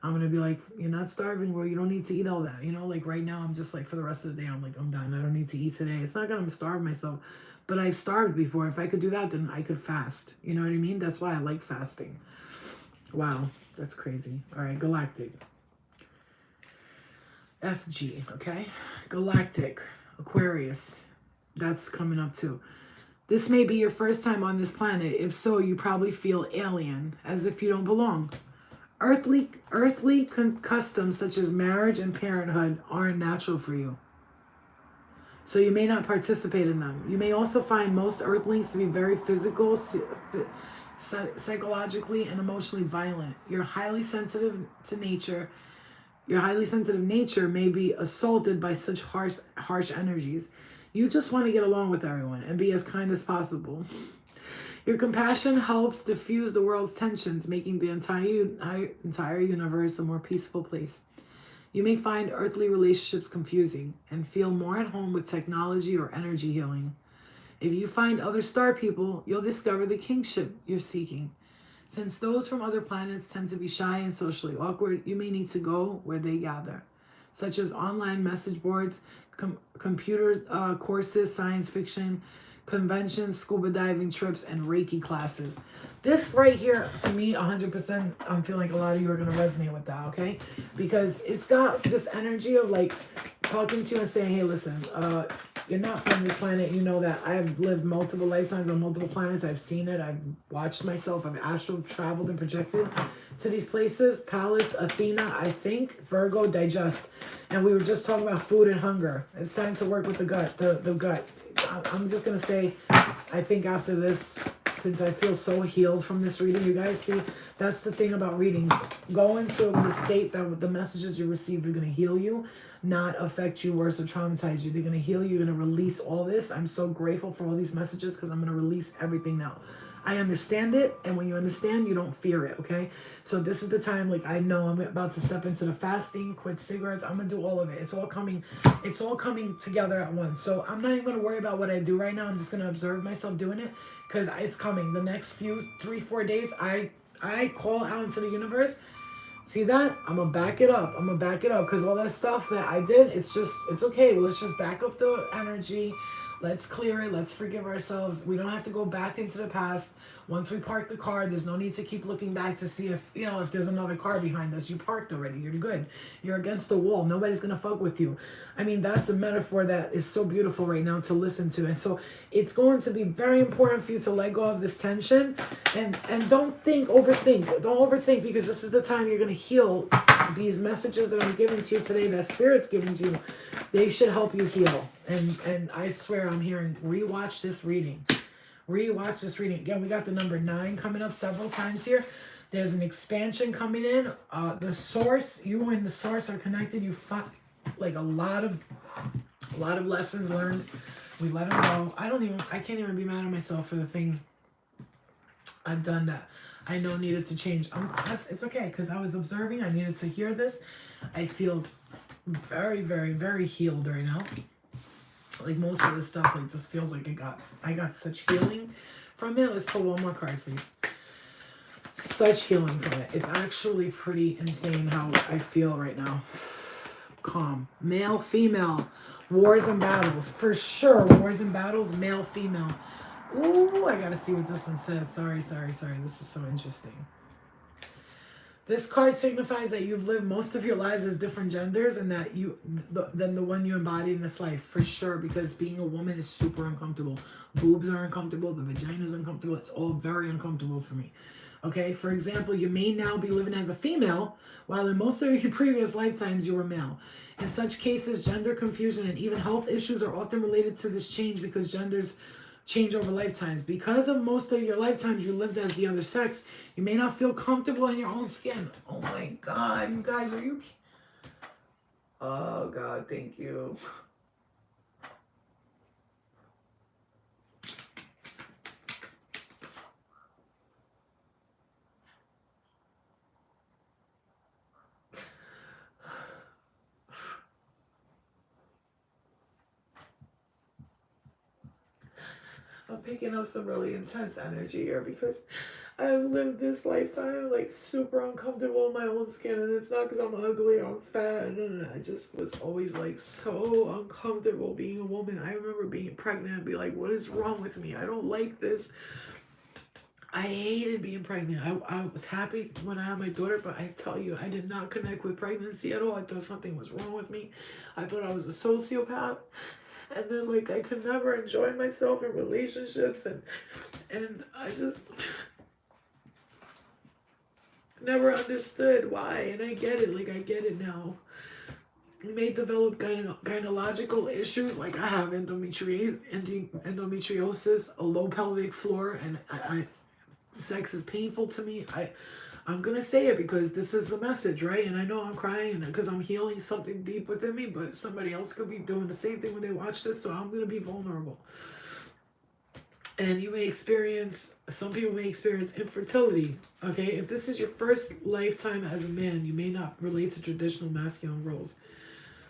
I'm going to be like, you're not starving, bro. You don't need to eat all that. You know, like, right now, I'm just like, for the rest of the day, I'm like, I'm done. I don't need to eat today. It's not going to starve myself. But I've starved before. If I could do that, then I could fast. You know what I mean? That's why I like fasting. Wow, that's crazy. All right, Galactic. FG, okay? Galactic, Aquarius. That's coming up too. This may be your first time on this planet. If so, you probably feel alien, as if you don't belong. Earthly customs such as marriage and parenthood aren't natural for you. So you may not participate in them. You may also find most Earthlings to be very physical, psychologically, and emotionally violent. Your highly sensitive nature may be assaulted by such harsh energies. You just want to get along with everyone and be as kind as possible. Your compassion helps diffuse the world's tensions, making the entire universe a more peaceful place. You may find earthly relationships confusing and feel more at home with technology or energy healing. If you find other star people, you'll discover the kingship you're seeking. Since those from other planets tend to be shy and socially awkward, you may need to go where they gather. such as online message boards, computer courses, science fiction, conventions, scuba diving trips, and Reiki classes. This right here, to me, 100%, I'm feeling like a lot of you are going to resonate with that, okay? Because it's got this energy of like talking to you and saying, hey, listen, you're not from this planet. You know that I've lived multiple lifetimes on multiple planets. I've seen it. I've watched myself. I've astral traveled and projected to these places. Pallas, Athena, I think, Virgo, digest. And we were just talking about food and hunger. It's time to work with the gut, the gut. I'm just going to say, I think after this, since I feel so healed from this reading, you guys see, that's the thing about readings. Go into the state that the messages you receive are going to heal you, not affect you worse or traumatize you. They're going to heal you. You're going to release all this. I'm so grateful for all these messages because I'm going to release everything now. I understand it, and when you understand, you don't fear it, okay? So this is the time, like, I know I'm about to step into the fasting, quit cigarettes. I'm going to do all of it. It's all coming together at once. So I'm not even going to worry about what I do right now. I'm just going to observe myself doing it because it's coming. The next few 3-4 days, I call out into the universe. See that? I'm going to back it up. I'm going to back it up because all that stuff that I did, it's okay. Well, let's just back up the energy. Let's clear it. Let's forgive ourselves. We don't have to go back into the past. Once we park the car, there's no need to keep looking back to see if there's another car behind us. You parked already. You're good. You're against the wall. Nobody's going to fuck with you. I mean, that's a metaphor that is so beautiful right now to listen to. And so it's going to be very important for you to let go of this tension and don't overthink. Don't overthink because this is the time you're going to heal. These messages that I'm giving to you today, that Spirit's giving to you, they should help you heal. And I swear I'm hearing, rewatch this reading. Rewatch this reading. Again, we got the number 9 coming up several times here. There's an expansion coming in. The source, you and the source are connected. You find like a lot of lessons learned. We let them go. I can't even be mad at myself for the things I've done that I know needed to change. It's okay because I was observing. I needed to hear this. I feel very, very, very healed right now. Like most of this stuff, like just feels like I got such healing from it. Let's pull one more card, please. Such healing from it. It's actually pretty insane how I feel right now. Calm. Male, female. Wars and battles. For sure. Wars and battles. Male, female. Ooh, I gotta see what this one says. Sorry. This is so interesting. This card signifies that you've lived most of your lives as different genders and that than the one you embody in this life, for sure, because being a woman is super uncomfortable. Boobs are uncomfortable. The vagina is uncomfortable. It's all very uncomfortable for me. Okay, for example, you may now be living as a female, while in most of your previous lifetimes you were male. In such cases, gender confusion and even health issues are often related to this change because genders change over lifetimes. Because of most of your lifetimes you lived as the other sex, you may not feel comfortable in your own skin. Oh my God, you guys, are you? Oh God, thank you. I'm picking up some really intense energy here because I've lived this lifetime like super uncomfortable in my own skin, and it's not because I'm ugly or I'm fat. No. I just was always like so uncomfortable being a woman. I remember being pregnant and be like, what is wrong with me? I don't like this. I hated being pregnant. I was happy when I had my daughter, but I tell you, I did not connect with pregnancy at all. I thought something was wrong with me. I thought I was a sociopath. And then, like, I could never enjoy myself in relationships, and I just never understood why, and I get it, like, I get it now. You may develop gynecological issues, like I have endometriosis, a low pelvic floor, and sex is painful to me. I'm going to say it because this is the message, right? And I know I'm crying because I'm healing something deep within me, but somebody else could be doing the same thing when they watch this, so I'm going to be vulnerable. And some people may experience infertility, okay? If this is your first lifetime as a man, you may not relate to traditional masculine roles.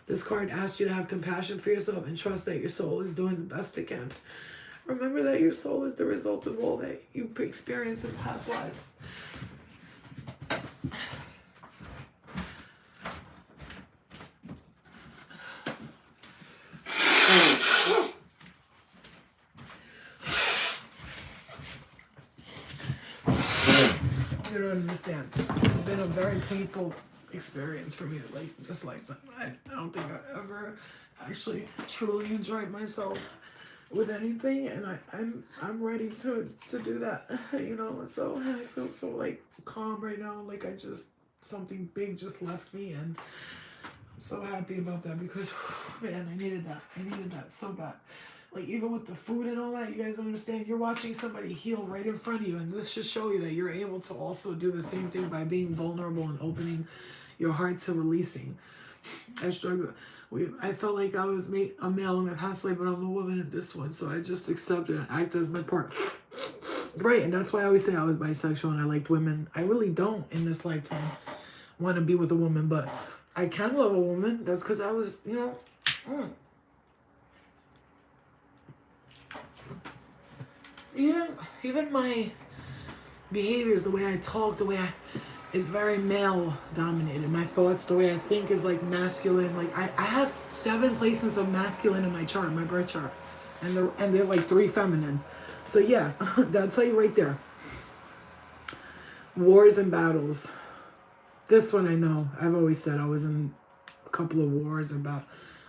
This card asks you to have compassion for yourself and trust that your soul is doing the best it can. Remember that your soul is the result of all that you experienced in past lives. you don't understand. It's been a very painful experience for me, like this lifetime. I don't think I ever actually truly enjoyed myself with anything, and I'm ready to do that, you know. So I feel so like calm right now, like I just something big just left me, and I'm so happy about that because man, I needed that so bad. Like even with the food and all that, you guys understand, you're watching somebody heal right in front of you, and this should show you that you're able to also do the same thing by being vulnerable and opening your heart to releasing. I struggle. I felt like I was a male in my past life, but I'm a woman in this one, so I just accepted and acted as my part. Right, and that's why I always say I was bisexual and I liked women. I really don't in this lifetime want to be with a woman, but I can love a woman. That's because I was, you know, even my behaviors, the way I talk, the way it's very male dominated. My thoughts, the way I think is like masculine. Like I have 7 placements of masculine in my chart, my birth chart. And there's like 3 feminine. So yeah, that'll tell you right there. Wars and battles. This one I know. I've always said I was in a couple of wars about.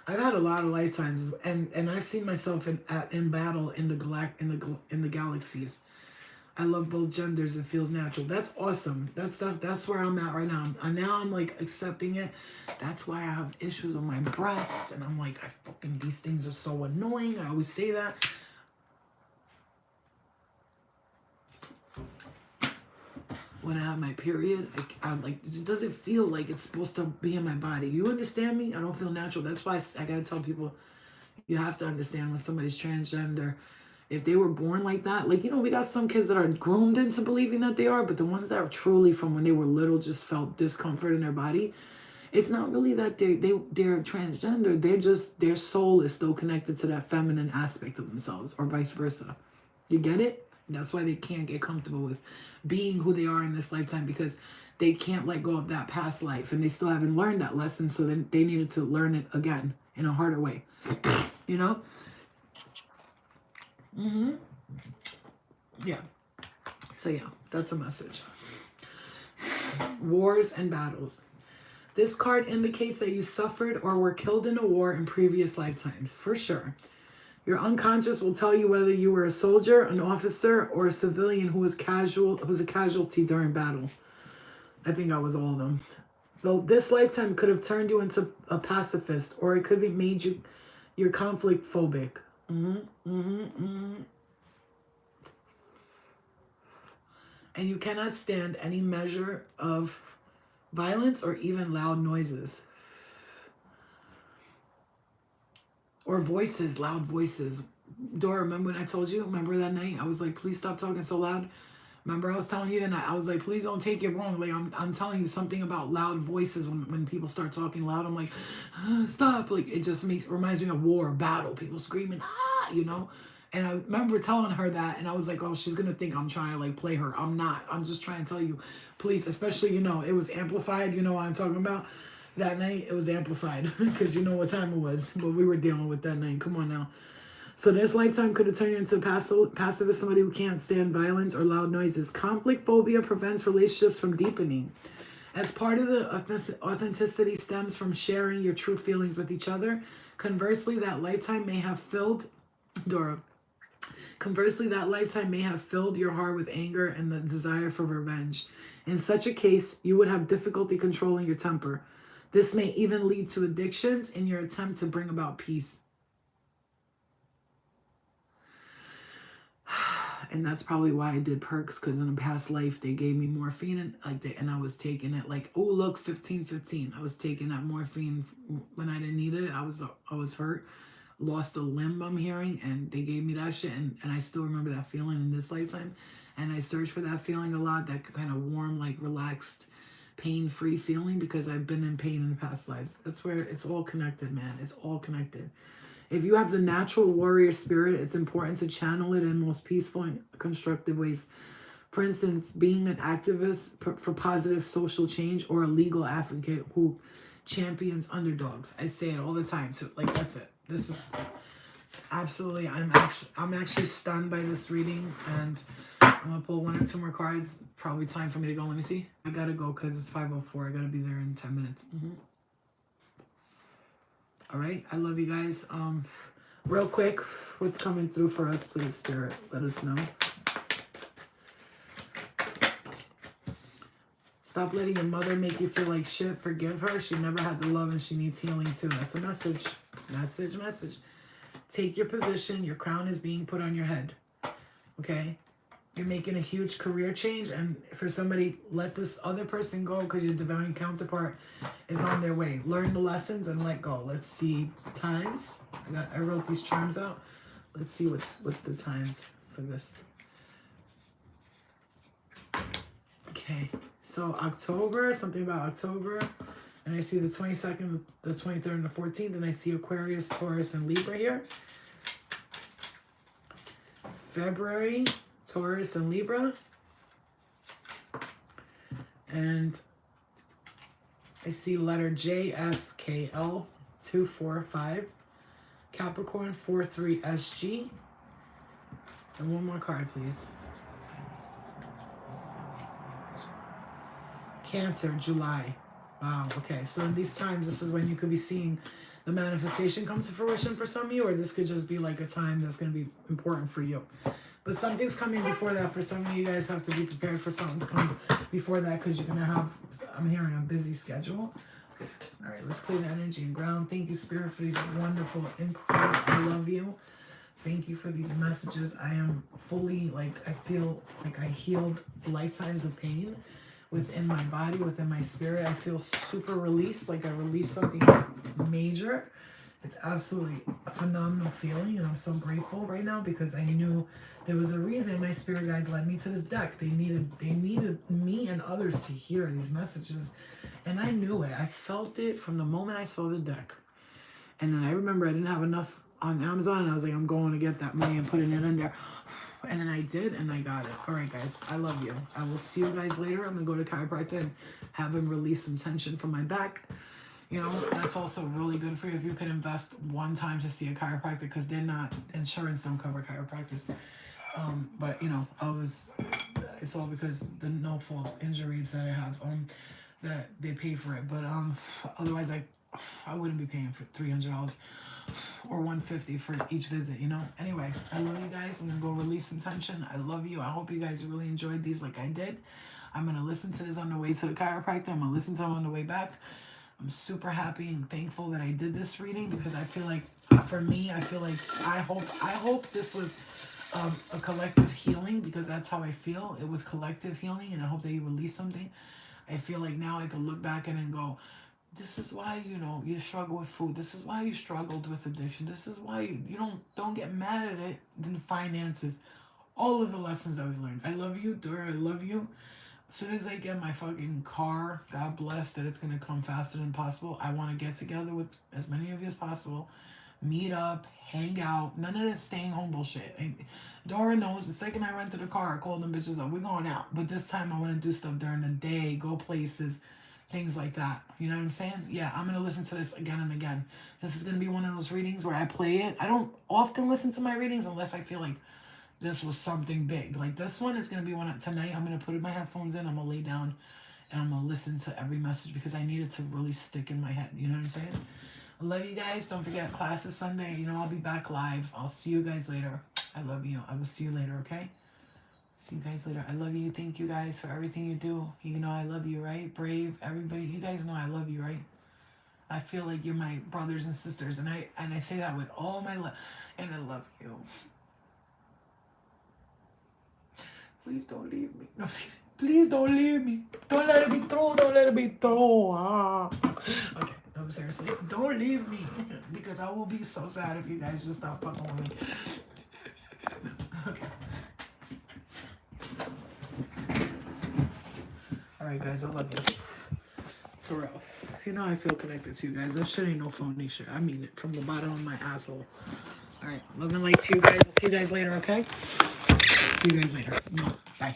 I've had a lot of lifetimes, and I've seen myself in battle in the galaxies. I love both genders. It feels natural. That's awesome. That's where I'm at right now. Now I'm like accepting it. That's why I have issues with my breasts, and I'm like, these things are so annoying. I always say that. When I have my period, I'm like, it doesn't feel like it's supposed to be in my body. You understand me? I don't feel natural. That's why I gotta tell people, you have to understand when somebody's transgender. If they were born like that, like, you know, we got some kids that are groomed into believing that they are, but the ones that are truly from when they were little just felt discomfort in their body, it's not really that they're transgender. Their soul is still connected to that feminine aspect of themselves, or vice versa. You get it? That's why they can't get comfortable with being who they are in this lifetime, because they can't let go of that past life, and they still haven't learned that lesson, so then they needed to learn it again in a harder way. You know? Yeah. So yeah, that's a message. Wars and battles. This card indicates that you suffered or were killed in a war in previous lifetimes, for sure. Your unconscious will tell you whether you were a soldier, an officer, or a civilian who was a casualty during battle. I think I was all of them. Though this lifetime could have turned you into a pacifist, or it could have made you're conflict phobic. And you cannot stand any measure of violence or even loud noises. Or voices, loud voices. Dora, remember when I told you? Remember that night? I was like, please stop talking so loud. Remember I was telling you, and I was like, please don't take it wrong. Like, I'm telling you something about loud voices when people start talking loud. I'm like, stop. Like, it just reminds me of war, battle, people screaming, you know? And I remember telling her that, and I was like, oh, she's going to think I'm trying to, like, play her. I'm not. I'm just trying to tell you, please, especially, you know, it was amplified. You know what I'm talking about? That night, it was amplified because you know what time it was. But we were dealing with that night. Come on now. So this lifetime could have turned you into pacifist, somebody who can't stand violence or loud noises. Conflict phobia prevents relationships from deepening. As part of the authenticity stems from sharing your true feelings with each other. Conversely, that lifetime may have filled, Dora. Conversely, that lifetime may have filled your heart with anger and the desire for revenge. In such a case, you would have difficulty controlling your temper. This may even lead to addictions in your attempt to bring about peace. And that's probably why I did perks, because in a past life they gave me morphine and I was taking it like, oh look, 15. I was taking that morphine when I didn't need it. I was hurt, lost a limb, I'm hearing, and they gave me that shit, and I still remember that feeling in this lifetime. And I searched for that feeling a lot, that kind of warm, like relaxed, pain-free feeling, because I've been in pain in the past lives. That's where it's all connected, man. It's all connected. If you have the natural warrior spirit, it's important to channel it in most peaceful and constructive ways. For instance, being an activist for positive social change, or a legal advocate who champions underdogs. I say it all the time. So, like, that's it. This is absolutely, I'm actually stunned by this reading, and I'm gonna pull 1 or 2 more cards. Probably time for me to go. Let me see. I gotta go because it's 5:04. I gotta be there in 10 minutes. All right. I love you guys. Real quick, what's coming through for us, please, Spirit? Let us know. Stop letting your mother make you feel like shit. Forgive her. She never had the love and she needs healing too. That's a message. Message. Take your position. Your crown is being put on your head. Okay? You're making a huge career change, and for somebody, let this other person go because your divine counterpart is on their way. Learn the lessons and let go. Let's see times. I wrote these charms out. Let's see what's the times for this. Okay, so October, something about October, and I see the 22nd, the 23rd, and the 14th, and I see Aquarius, Taurus, and Libra here. February, Taurus and Libra, and I see letter JSKL 245, Capricorn 43SG, and one more card, please. Cancer, July. Wow. Okay, so in these times, this is when you could be seeing the manifestation come to fruition for some of you, or this could just be like a time that's going to be important for you. But something's coming before that. For some of you guys have to be prepared for something to come before that because you're going to have, I'm hearing, a busy schedule. All right, let's clear the energy and ground. Thank you, Spirit, for these wonderful, incredible, I love you. Thank you for these messages. I am fully, I feel like I healed lifetimes of pain within my body, within my spirit. I feel super released, like I released something major. It's absolutely a phenomenal feeling, and I'm so grateful right now because I knew there was a reason my spirit guides led me to this deck. They needed me and others to hear these messages, and I knew it. I felt it from the moment I saw the deck. And then I remember I didn't have enough on Amazon, and I was like, I'm going to get that money and putting it in there. And then I did, and I got it. All right, guys, I love you. I will see you guys later. I'm going to go to chiropractor and have him release some tension from my back. You know, that's also really good for you if you could invest one time to see a chiropractor because they're not, insurance don't cover chiropractors. But, you know, it's all because the no-fault injuries that I have, that they pay for it. But otherwise, I wouldn't be paying for $300 or $150 for each visit, you know? Anyway, I love you guys. I'm going to go release some tension. I love you. I hope you guys really enjoyed these like I did. I'm going to listen to this on the way to the chiropractor. I'm going to listen to them on the way back. I'm super happy and thankful that I did this reading because I feel like, for me, I hope this was a collective healing because that's how I feel. It was collective healing, and I hope that you release something. I feel like now I can look back and go, this is why, you know, you struggle with food. This is why you struggled with addiction. This is why you don't get mad at it in finances. All of the lessons that we learned. I love you, Dora. I love you. As soon as I get my fucking car, God bless that it's going to come faster than possible. I want to get together with as many of you as possible. Meet up, hang out. None of this staying home bullshit. Dora knows the second I rented a car, I called them bitches up. We're going out. But this time I want to do stuff during the day, go places, things like that. You know what I'm saying? Yeah, I'm going to listen to this again and again. This is going to be one of those readings where I play it. I don't often listen to my readings unless I feel like this was something big. Like this one is going to be one tonight. I'm going to put my headphones in. I'm going to lay down and I'm going to listen to every message because I need it to really stick in my head. You know what I'm saying? I love you guys. Don't forget, class is Sunday. You know, I'll be back live. I'll see you guys later. I love you. I will see you later, okay? See you guys later. I love you. Thank you guys for everything you do. You know I love you, right? Brave, everybody. You guys know I love you, right? I feel like you're my brothers and sisters. And I say that with all my love. And I love you. Please don't leave me. No, please don't leave me. Don't let it be true. Don't let it be true. Okay, no, seriously. Don't leave me. Because I will be so sad if you guys just stop fucking with me. Okay. Alright, guys, I love you. For real. You know I feel connected to you guys. That shit ain't no phony shit. I mean it from the bottom of my asshole. Alright, love and light to you guys. I'll see you guys later, okay? See you guys later. Bye.